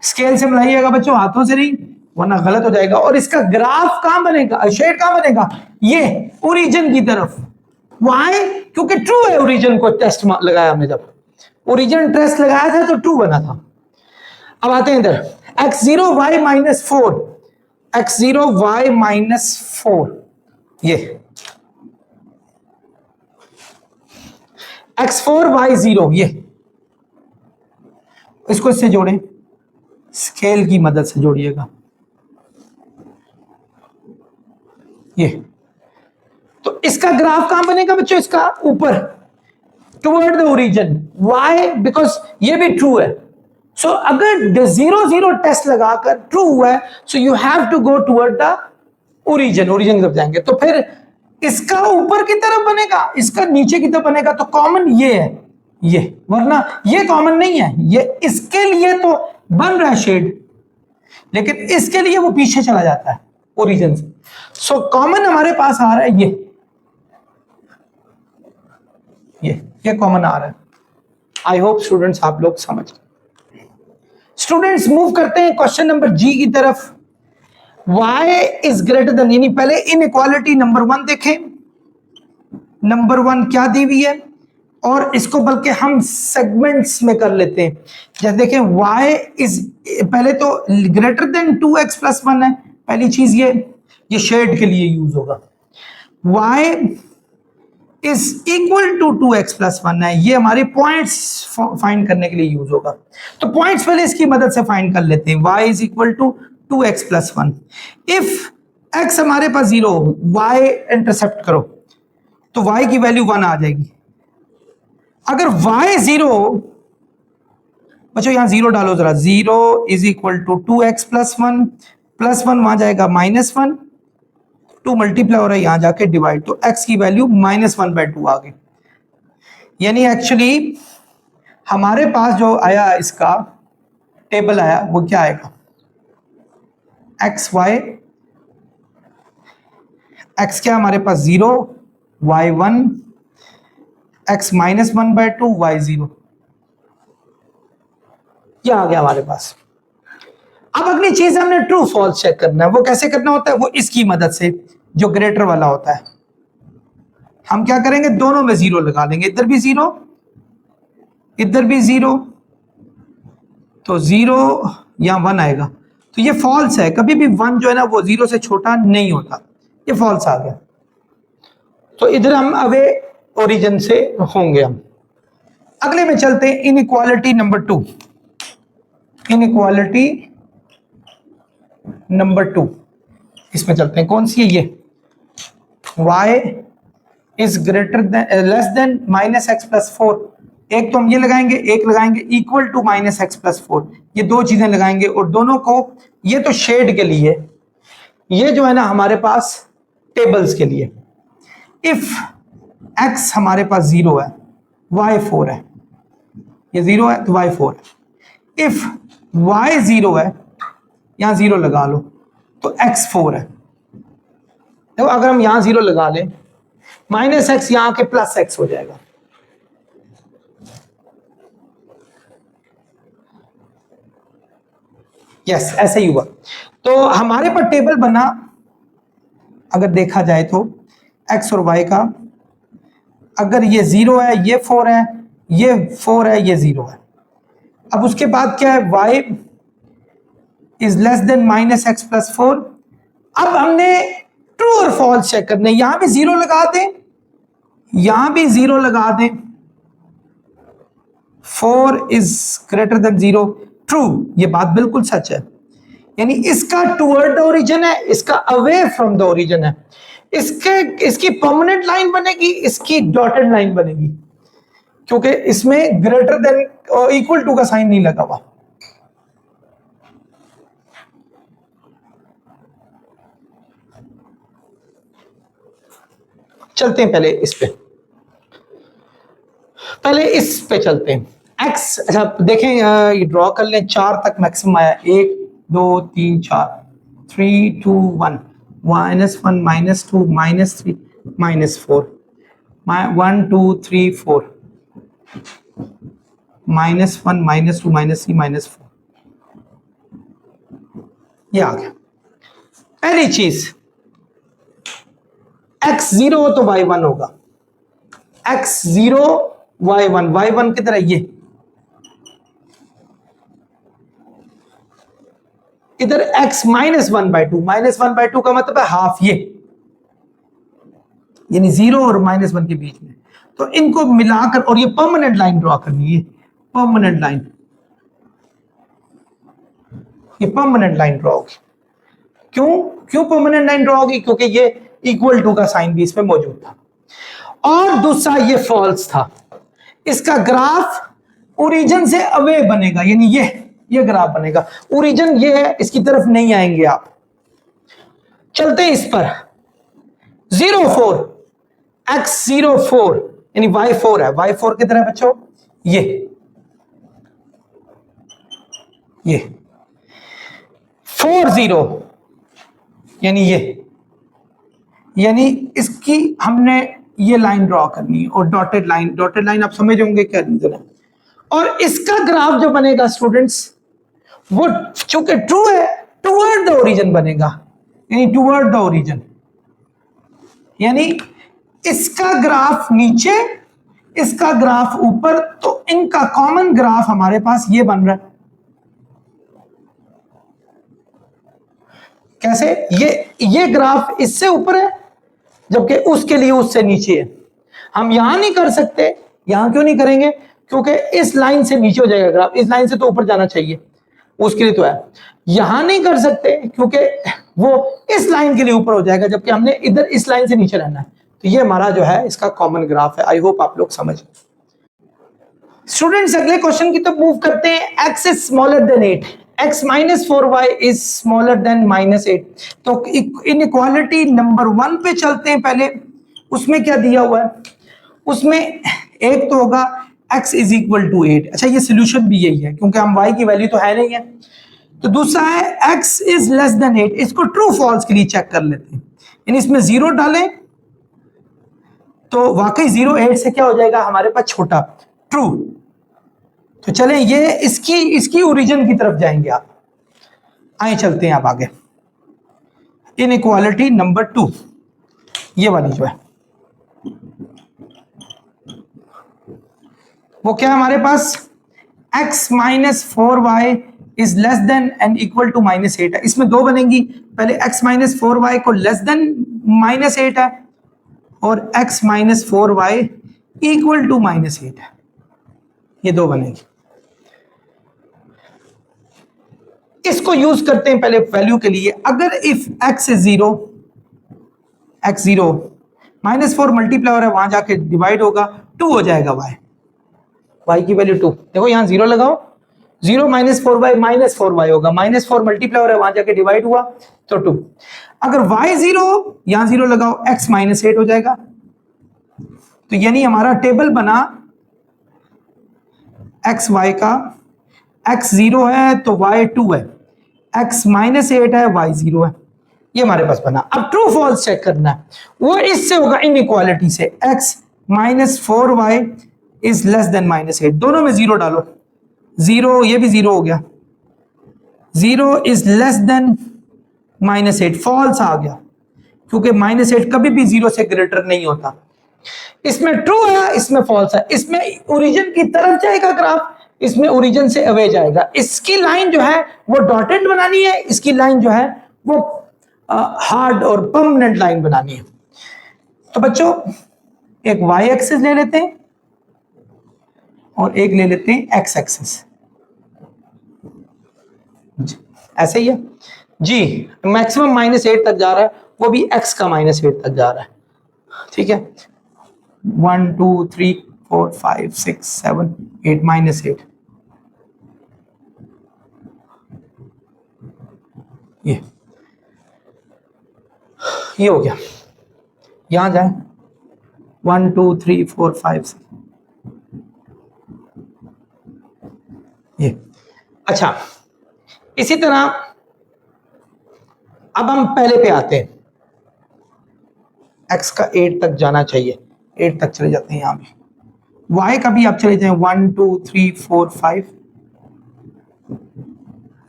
स्केल से मिलाइएगा बच्चों, हाथों से नहीं, वरना गलत हो जाएगा। और इसका ग्राफ कहां बनेगा, शेड कहां बनेगा, ये ओरिजिन की तरफ। वाई, क्योंकि ट्रू है। ओरिजिन को टेस्ट लगाया हमने, जब ओरिजिन टेस्ट लगाया था तो ट्रू बना था। अब आते हैं इधर, x0 y minus 4, x0 y minus 4, ये x4 y0, ये इसको इससे जोड़ें, स्केल की मदद से जोड़िएगा। ये तो इसका ग्राफ कहां बनेगा बच्चों, इसका ऊपर, toward the origin. Why, because ये भी ट्रू है। सो अगर 0 0 टेस्ट लगाकर ट्रू हुआ है, so you have to go toward the origin. Origin की तरफ जाएंगे तो फिर इसका ऊपर की तरफ बनेगा, इसका नीचे की तरफ बनेगा। तो कॉमन ये है, ये, वरना ये कॉमन नहीं है। ये इसके लिए तो बन रहा है शेड, लेकिन इसके लिए वो पीछे चला जाता है ओरिजिन से। सो कॉमन हमारे पास आ रहा है ये कॉमन आ रहा है। आई होप स्टूडेंट्स आप लोग समझ गए। स्टूडेंट्स मूव करते हैं क्वेश्चन नंबर जी की तरफ। y इज ग्रेटर देन, यानी पहले इनइक्वालिटी नंबर 1 देखें। नंबर 1 क्या दी हुई है, और इसको बल्कि हम सेगमेंट्स में कर लेते हैं। जैसे देखें, y इज, पहले तो ग्रेटर देन 2x प्लस 1 है, पहली चीज ये शेड के लिए यूज होगा। y is equal to 2x plus 1 है, ये हमारे पॉइंट्स फाइंड करने के लिए यूज होगा। तो पॉइंट्स पहले इसकी मदद से फाइंड कर लेते हैं। y is equal to 2x plus 1। If x हमारे पास 0, y इंटरसेप्ट करो तो y की वैल्यू 1 आ जाएगी। अगर y 0, बच्चों यहां 0 डालो जरा, 0 is equal to 2x plus 1, plus 1 वहां जाएगा -1, 2 मल्टीप्लाई हो रहा है, यहां जाके डिवाइड, तो x की वैल्यू -1/2 आ गई। यानी एक्चुअली हमारे पास जो आया, इसका टेबल आया, वो क्या आएगा, x क्या हमारे पास 0, y 1, x -1/2, y 0, क्या आ गया हमारे पास। अब अगली चीज हमने ट्रू फॉल्स चेक करना है। वो कैसे करना होता है, वो इसकी मदद से, जो ग्रेटर वाला होता है। हम क्या करेंगे, दोनों में 0 लगा लेंगे, इधर भी 0, इधर भी 0, तो 0 या 1 आएगा। तो ये फॉल्स है, कभी भी 1 जो है ना वो 0 से छोटा नहीं होता, ये फॉल्स आ गया। तो इधर हम अवे ओरिजिन से होंगे। हम अगले में चलते हैं, इनइक्वालिटी नंबर 2। इनइक्वालिटी नंबर 2, इसमें चलते हैं। कौन सी है ये, y is greater then, less than -x plus 4। एक तो हम ये लगाएंगे, एक लगाएंगे इक्वल टू -x प्लस 4, ये दो चीजें लगाएंगे और दोनों को, ये तो शेड के लिए, ये जो है ना हमारे पास टेबल्स के लिए। इफ x हमारे पास 0 है, y 4 है, ये 0 है तो y 4 है। इफ y 0 है, यहां 0 लगा लो, तो x 4 है। देखो अगर हम यहां 0 लगा लें, माइनस एक्स यहां के प्लस एक्स हो जाएगा। यस ऐसा ही हुआ। तो हमारे पास टेबल बना, अगर देखा जाए तो एक्स और वाई का, अगर ये 0 है, ये 4 है, ये 4 है, ये 0 है। अब उसके बाद क्या है, y is less then minus x plus 4। अब हमने ट्रू और फॉल्स चेक करने, यहां भी 0 लगा दें, यहां भी 0 लगा दें, 4 इज ग्रेटर देन 0, ट्रू, ये बात बिल्कुल सच है। यानी इसका टुवर्ड द ओरिजिन है, इसका अवे फ्रॉम द ओरिजिन है। इसकी परमानेंट लाइन बनेगी, इसकी डॉटेड लाइन बनेगी, क्योंकि इसमें ग्रेटर देन और इक्वल टू का साइन नहीं लगा हुआ। चलते हैं पहले इस पे, पहले इस पे चलते हैं। एक्स, अच्छा देखें, ये ड्रॉ कर लें, 4 तक मैक्सिमम आया, 1 2 3 4, 3 2 1, -1 -2 -3 -4, 1 2 3 4, -1 -2 -3 -4, ये आ गया। पहली चीज, x 0 हो तो y 1 होगा, x 0 y 1, y 1 किधर है, ये इधर x -1/2, -1/2 का मतलब है हाफ, ये यानी 0 और -1 के बीच में। तो इनको मिलाकर, और ये परमानेंट लाइन ड्रॉ करनी है, परमानेंट लाइन, ये परमानेंट लाइन ड्रॉ होगी। क्यों परमानेंट लाइन ड्रॉ होगी, क्योंकि ये इक्वल टू का साइन भी इसमें मौजूद था। और दूसरा ये फॉल्स था, इसका ग्राफ ओरिजिन से अवे बनेगा, यानी ये ग्राफ बनेगा, ओरिजिन ये है, इसकी तरफ नहीं आएंगे आप। चलते हैं इस पर, 0 4, x 0 4 यानी y 4 है, y 4 किधर है बच्चों, ये 4 0 यानी ये, यानी इसकी हमने ये लाइन ड्रॉ करनी है, और डॉटेड लाइन आप समझ होंगे क्या रीजन है। और इसका ग्राफ जो बनेगा स्टूडेंट्स, वो चूंकि ट्रू है, टुवर्ड द ओरिजिन बनेगा, यानी टुवर्ड द ओरिजिन, यानी इसका ग्राफ नीचे, इसका ग्राफ ऊपर, तो इनका कॉमन ग्राफ हमारे पास ये बन रहा है। कैसे, ये ग्राफ इससे ऊपर है, जबकि उसके लिए उससे नीचे है। हम यहां नहीं कर सकते, यहां क्यों नहीं करेंगे, क्योंकि इस लाइन से नीचे हो जाएगा ग्राफ, इस लाइन से तो ऊपर जाना चाहिए, उसके लिए तो है। यहां नहीं कर सकते क्योंकि वो इस लाइन के लिए ऊपर हो जाएगा, जबकि हमने इधर इस लाइन से नीचे रहना है। तो ये हमारा जो है इसका कॉमन ग्राफ है। आई होप आप लोग समझ। स्टूडेंट्स अगले क्वेश्चन की तो मूव करते हैं। x is smaller than 8, x -4y is smaller than -8। तो इनइक्वालिटी नंबर 1 पे चलते हैं पहले। उसमें क्या दिया हुआ है, उसमें एक तो होगा x इज इक्वल टू 8। अच्छा ये सोल्यूशन भी यही है, क्योंकि हम y की वैल्यू तो है नहीं है। तो दूसरा है x इज लेस देन 8, इसको ट्रू फॉल्स के लिए चेक कर लेते हैं। यानी इसमें 0 डालें तो वाकई 0 8 से क्या हो जाएगा हमारे पास छोटा, ट्रू। तो चलें ये इसकी ओरिजिन की तरफ जाएंगे आप। आए चलते हैं आप आगे। इनइक्वालिटी नंबर 2, ये वाली जो है वो क्या है हमारे पास, x -4y is less than and equal to -8 है। इसमें दो बनेंगी, पहले x -4y को लेस देन -8 है, और x -4y इक्वल टू -8 है, ये दो बनेगी। इसको यूज करते हैं पहले वैल्यू के लिए। अगर इफ x इज 0, -4 मल्टीप्लाई हो रहा है, वहां जाके डिवाइड होगा, 2 हो जाएगा y की वैल्यू 2। देखो यहां 0 लगाओ, 0 -4y -4y होगा, -4 मल्टीप्लाई हो रहा है, वहां जाके डिवाइड हुआ तो 2। अगर y 0, यहां 0 लगाओ, x -8 हो जाएगा। तो यानी हमारा टेबल बना x y का, x 0 है तो y 2 है, x -8 है, y 0 है। ये हमारे पास बना। अब ट्रू फॉल्स चेक करना है, वो इससे होगा इनइक्वालिटी से, x minus 4y is less then -8। दोनों में जीरो डालो, जीरो, ये भी जीरो हो गया, 0 इज लेस देन -8, फॉल्स आ गया क्योंकि -8 कभी भी 0 से ग्रेटर नहीं होता। इसमें ट्रू है, इसमें फॉल्स है। इसमें ओरिजिन की तरफ जाएगा ग्राफ, इसमें ओरिजिन से अवे जाएगा। इसकी लाइन जो है वो डॉटेड बनानी है, इसकी लाइन जो है वो हार्ड और परमानेंट लाइन बनानी है। तो बच्चों एक y एक्सिस ले लेते हैं और एक ले लेते हैं x एक्सिस, ऐसे ही है जी। मैक्सिमम -8 तक जा रहा है, वो भी x का -8 तक जा रहा है, ठीक है। 1 2 3 4 5 6 7 8 -8, ये हो गया। यहां जाए 1 2 3 4 5 6, ये अच्छा। इसी तरह अब हम पहले पे आते हैं, x का 8 तक जाना चाहिए, 8 तक चले जाते हैं यहां भी। y का भी आप चले जाए 1 2 3 4 5,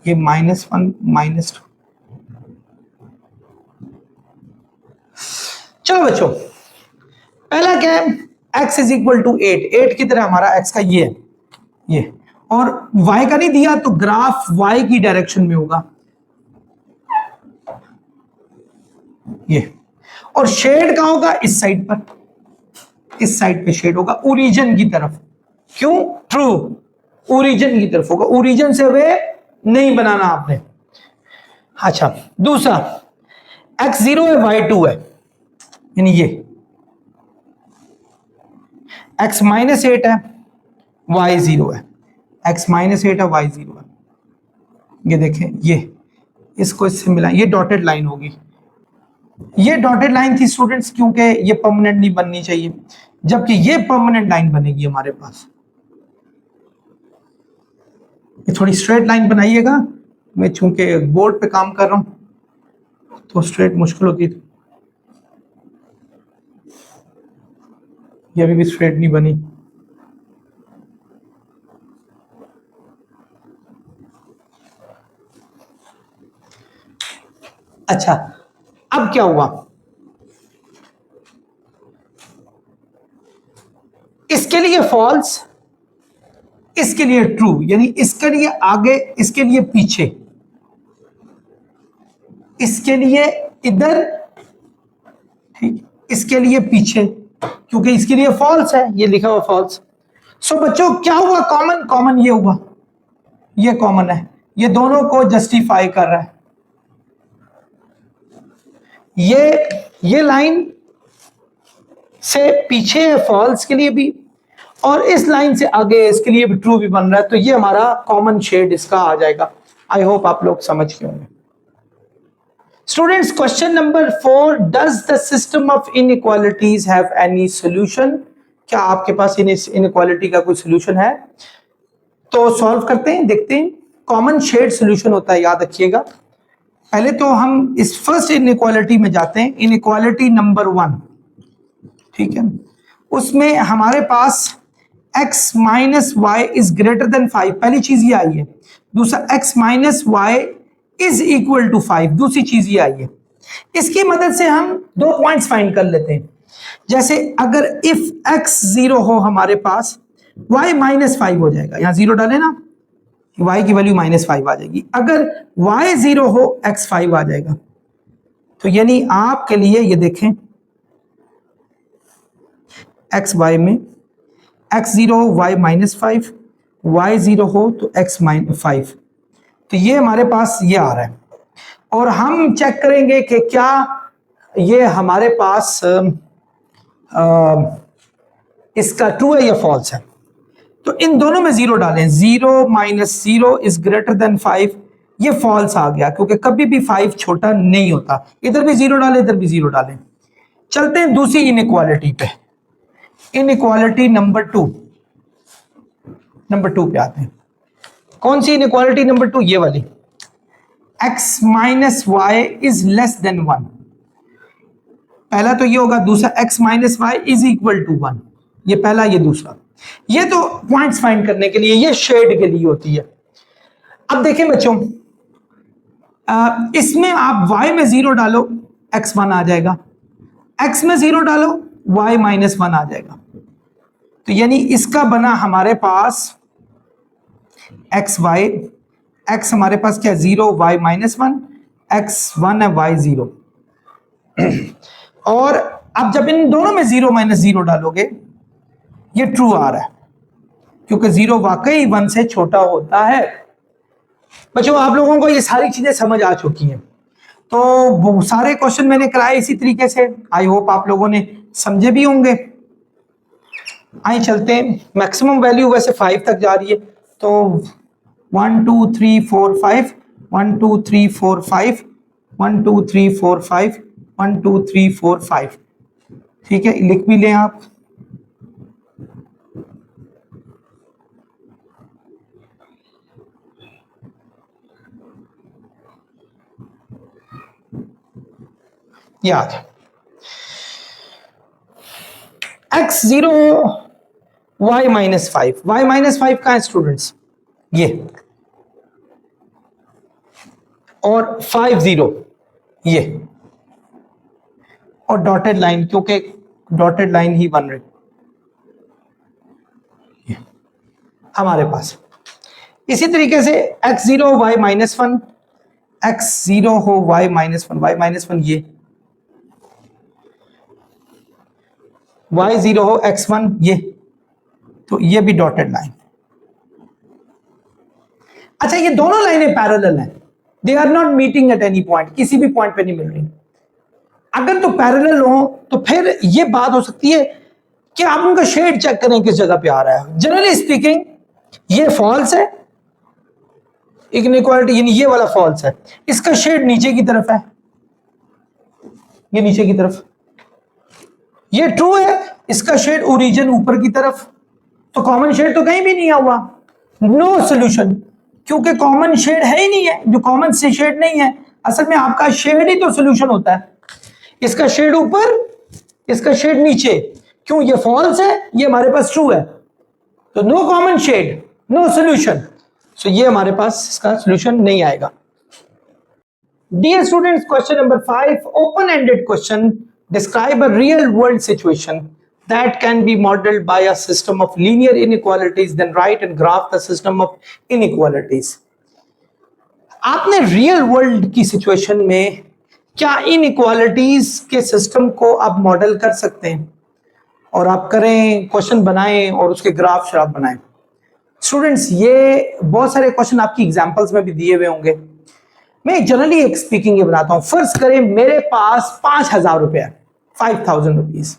ये -1 -2। चलो बच्चों, पहला क्या है, x इज इक्वल टू 8, 8 की तरह हमारा x का ये और y का नहीं दिया तो ग्राफ y की डायरेक्शन में होगा ये, और शेड कहां होगा, इस साइड पर, इस साइड पे शेड होगा ओरिजिन की तरफ। क्यों, ट्रू, ओरिजिन की तरफ होगा, ओरिजिन से वे नहीं बनाना आपने। अच्छा दूसरा, x0 है y2 है, यानी ये x -8 है y0 है, x -8 है y0 है। ये देखें, ये इसको इससे मिला, ये डॉटेड लाइन होगी। ये डॉटेड लाइन थी स्टूडेंट्स क्योंकि ये परमानेंट नहीं बननी चाहिए, जबकि ये परमानेंट लाइन बनेगी हमारे पास। ये थोड़ी स्ट्रेट लाइन बनाइएगा, मैं चूंकि बोर्ड पे काम कर रहा हूं तो स्ट्रेट मुश्किल होती थी, ये अभी भी स्ट्रेट नहीं बनी। अच्छा अब क्या हुआ, इसके लिए फॉल्स, इसके लिए ट्रू, यानी इसके लिए आगे, इसके लिए पीछे, इसके लिए इधर, ठीक, इसके लिए पीछे, क्योंकि इसके लिए फॉल्स है, ये लिखा हुआ फॉल्स। सो बच्चों क्या हुआ, कॉमन, कॉमन ये हुआ, ये कॉमन है, ये दोनों को जस्टिफाई कर रहा है। ये लाइन से पीछे है फॉल्स के लिए भी, और इस लाइन से आगे इसके लिए भी ट्रू भी बन रहा है, तो ये हमारा कॉमन शेड इसका आ जाएगा। आई होप आप लोग समझ गए होंगे। Students question number 4, does the system of inequalities have any solution? क्या आपके पास इनइक्वालिटी का कोई सॉल्यूशन है? तो सॉल्व करते हैं, देखते हैं। कॉमन शेड सॉल्यूशन होता है, याद रखिएगा। पहले तो हम इस फर्स्ट इनइक्वालिटी में जाते हैं, इनइक्वालिटी नंबर 1, ठीक है। उसमें हमारे पास x minus y is greater than 5, पहली चीज ये आई है। दूसरा x minus y is equal to 5, दूसरी चीज ये आई है। इसकी मदद से हम 2 पॉइंट्स फाइंड कर लेते हैं। जैसे अगर इफ x 0 हो हमारे पास, y -5 हो जाएगा, यहां 0 डाले ना, y की वैल्यू -5 आ जाएगी। अगर y 0 हो, x 5 आ जाएगा। तो यानी आपके लिए ये देखें, x y में x 0 हो y -5, y 0 हो तो x -5, तो ये हमारे पास ये आ रहा है। और हम चेक करेंगे कि क्या ये हमारे पास इसका ट्रू है या फॉल्स है। तो इन दोनों में 0 डालें, 0 माइनस 0 इज ग्रेटर देन 5, ये फॉल्स आ गया क्योंकि कभी भी 5 छोटा नहीं होता। इधर भी 0 डालें, इधर भी 0 डालें। चलते हैं दूसरी इनइक्वालिटी पे, इनइक्वालिटी नंबर 2 पे आते हैं। कौन सी इनइक्वालिटी नंबर 2? ये वाली। x minus y is less than 1, पहला तो ये होगा, दूसरा x minus y is equal to 1, ये पहला ये दूसरा। ये तो पॉइंट्स फाइंड करने के लिए, ये शेड के लिए होती है। अब देखें बच्चों, इसमें आप y में 0 डालो x1 आ जाएगा, x में 0 डालो y माइनस 1 आ जाएगा। तो यानी इसका बना हमारे पास x हमारे पास क्या 0, y माइनस 1, x1 है, y 0। और अब जब इन दोनों में 0 माइनस 0 डालोगे, ये ट्रू आ रहा है क्योंकि 0 वाकई 1 से छोटा होता है। बच्चों आप लोगों को ये सारी चीजें समझ आ चुकी हैं, तो वो सारे क्वेश्चन मैंने कराए इसी तरीके से, आई होप आप लोगों ने समझे भी होंगे। आइए चलते हैं, मैक्सिमम वैल्यू वैसे 5 तक जा रही है, तो 1 2 3 4 5, 1 2 3 4 5, 1 2 3 4 5, 1 2 3 4 5, ठीक है, लिख भी लें आप। याद x0 y minus 5, y minus 5 का है स्टूडेंट्स ये, और 5 0 ये, और डॉटेड लाइन, क्योंकि डॉटेड लाइन ही बन रही हमारे पास। इसी तरीके से x0 y माइनस 1, x0 हो y माइनस 1, y माइनस 1 ये, y0 हो x1 ये, तो ये भी डॉटेड लाइन। अच्छा ये दोनों लाइनें पैरेलल हैं, they are not meeting at any point, किसी भी पॉइंट पे नहीं मिल रही। अगर तो पैरेलल हो तो फिर ये बात हो सकती है कि आप उनका शेड चेक करें किस जगह पे आ रहा है। जनरली स्पीकिंग ये फॉल्स है, इनइक्वालिटी यानी ये वाला फॉल्स है, इसका शेड नीचे की तरफ है, ये नीचे की तरफ, ये ट्रू है, इसका शेड ओरिजिन ऊपर की तरफ, तो कॉमन शेड तो कहीं भी नहीं हुआ, नो सॉल्यूशन, क्योंकि कॉमन शेड है ही नहीं है। जो कॉमन से शेड नहीं है, असल में आपका शेड ही तो सॉल्यूशन होता है। इसका शेड ऊपर, इसका शेड नीचे, क्यों ये फॉल्स है, ये हमारे पास ट्रू है, तो no common shade, no solution, so ये हमारे पास इसका सॉल्यूशन नहीं आएगा। Dear students, question number 5, open ended question, describe a real world situation that can be modeled by a system of linear inequalities, then write and graph the system of inequalities। आपने real world की situation में क्या inequalities के system को आप model कर सकते हैं, और आप करें, क्वेश्चन बनाएं और उसके ग्राफ शराफ बनाएं। स्टूडेंट्स ये बहुत सारे क्वेश्चन आपकी एग्जांपल्स में भी दिए हुए होंगे, मैं जनरली एक स्पीकिंग ये बनाता हूं। फर्स्ट करें मेरे पास 5,000 रुपए है, 5,000 रुपीज,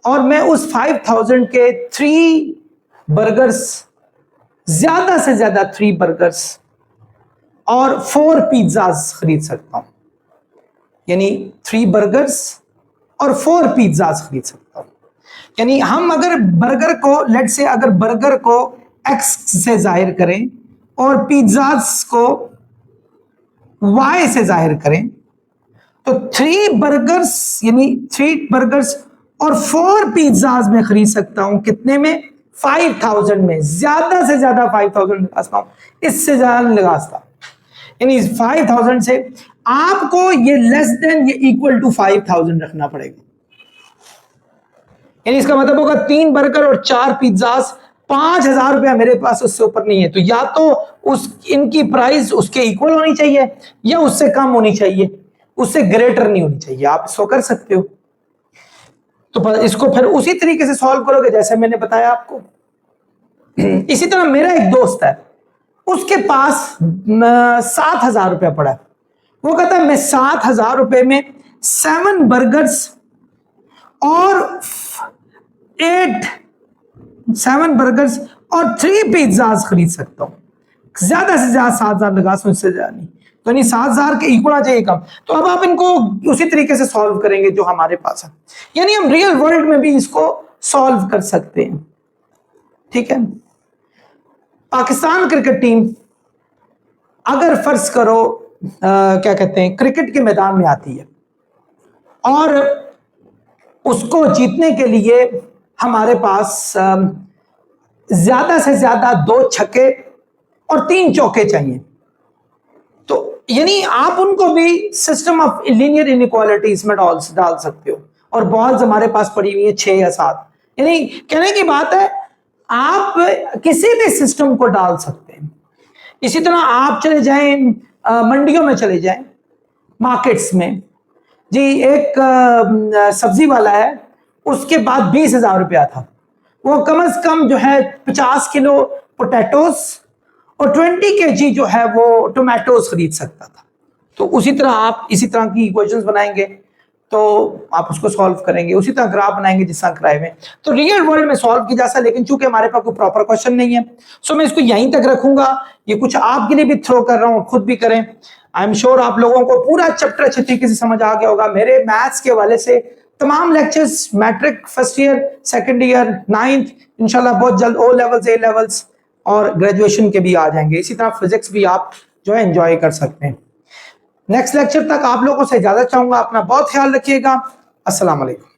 और मैं उस 5,000 के 3 बर्गर्स, ज्यादा से ज्यादा 3 बर्गर्स और 4 पिज्जाज खरीद सकता हूं, यानी 3 बर्गर्स और 4 पिज्जाज खरीद सकता हूं। यानी हम अगर बर्गर को, लेट से अगर बर्गर को x से जाहिर करें और पिज्जाज को y से जाहिर करें, तो 3 बर्गर्स यानी 3 बर्गर्स और 4 पिज्जाज में खरीद सकता हूं, कितने में, 5,000 में, ज्यादा से ज्यादा 5,000 लगा सकता हूं, इससे ज्यादा नहीं लगा सकता। यानी 5,000 से आपको ये लेस देन ये इक्वल टू 5,000 रखना पड़ेगा। यानी इसका मतलब होगा 3 बर्गर और 4 पिज्जाज, 5,000 रुपया मेरे पास, उससे ऊपर नहीं है, तो या तो उस इनकी प्राइस उसके इक्वल होनी चाहिए या उससे कम होनी चाहिए, उससे ग्रेटर नहीं होनी चाहिए। आप इसको कर सकते हो, तो इसको फिर उसी तरीके से सॉल्व करोगे जैसे मैंने बताया आपको। इसी तरह मेरा एक दोस्त है, उसके पास 7,000 रुपया पड़ा है, वो कहता है मैं 7,000 रुपए में 7 बर्गर्स और 7 बर्गर्स और 3 पिज्जाज खरीद सकता हूं, ज्यादा से ज्यादा 7,000 लगा, उससे ज्यादा नहीं, तो नहीं 7,000 के इक्वल आ चाहिए कम। तो अब आप इनको उसी तरीके से सॉल्व करेंगे जो हमारे पास है, यानी हम रियल वर्ल्ड में भी इसको सॉल्व कर सकते हैं। ठीक है, पाकिस्तान क्रिकेट टीम अगर फर्ज करो क्या कहते हैं क्रिकेट के मैदान में आती है और उसको जीतने के लिए हमारे पास ज्यादा से ज्यादा 2 छक्के और 3 चौके चाहिए, तो यानी आप उनको भी सिस्टम ऑफ लीनियर इनइक्वालिटीज में डाल सकते हो। और बॉल्स हमारे पास पड़ी हुई है 6 या 7, यानी कहने की बात है आप किसी भी सिस्टम को डाल सकते हैं। इसी तरह आप चले जाएं मंडियों में, चले जाएं मार्केट्स में जी, एक सब्जी वाला है, उसके बाद 20,000 रुपया था, वो कम से कम जो है 50 किलो पोटैटोस और 20 kg जो है वो टोमेटोज खरीद सकता था। तो उसी तरह आप इसी तरह की इक्वेशंस बनाएंगे तो आप उसको सॉल्व करेंगे, उसी तरह ग्राफ बनाएंगे जिस तरह कराए हुए। तो रियल वर्ल्ड में सॉल्व की जा सकता है, लेकिन चूंकि हमारे पास कोई प्रॉपर क्वेश्चन नहीं है, सो मैं इसको यहीं तक रखूंगा। ये कुछ आपके लिए भी थ्रो कर रहा हूं, खुद भी करें। आई एम श्योर आप लोगों को पूरा चैप्टर अच्छे तरीके से समझ आ गया होगा। मेरे मैथ्स के हवाले से तमाम lectures, matric first year, second year, 9th, इंशाल्लाह बहुत जल्द ओ लेवल्स, ए लेवल्स और ग्रेजुएशन के भी आ जाएंगे। इसी तरह फिजिक्स भी आप जो है एंजॉय कर सकते हैं। नेक्स्ट लेक्चर तक आप लोगों से इजाजत चाहूंगा। अपना बहुत ख्याल रखिएगा। अस्सलाम वालेकुम।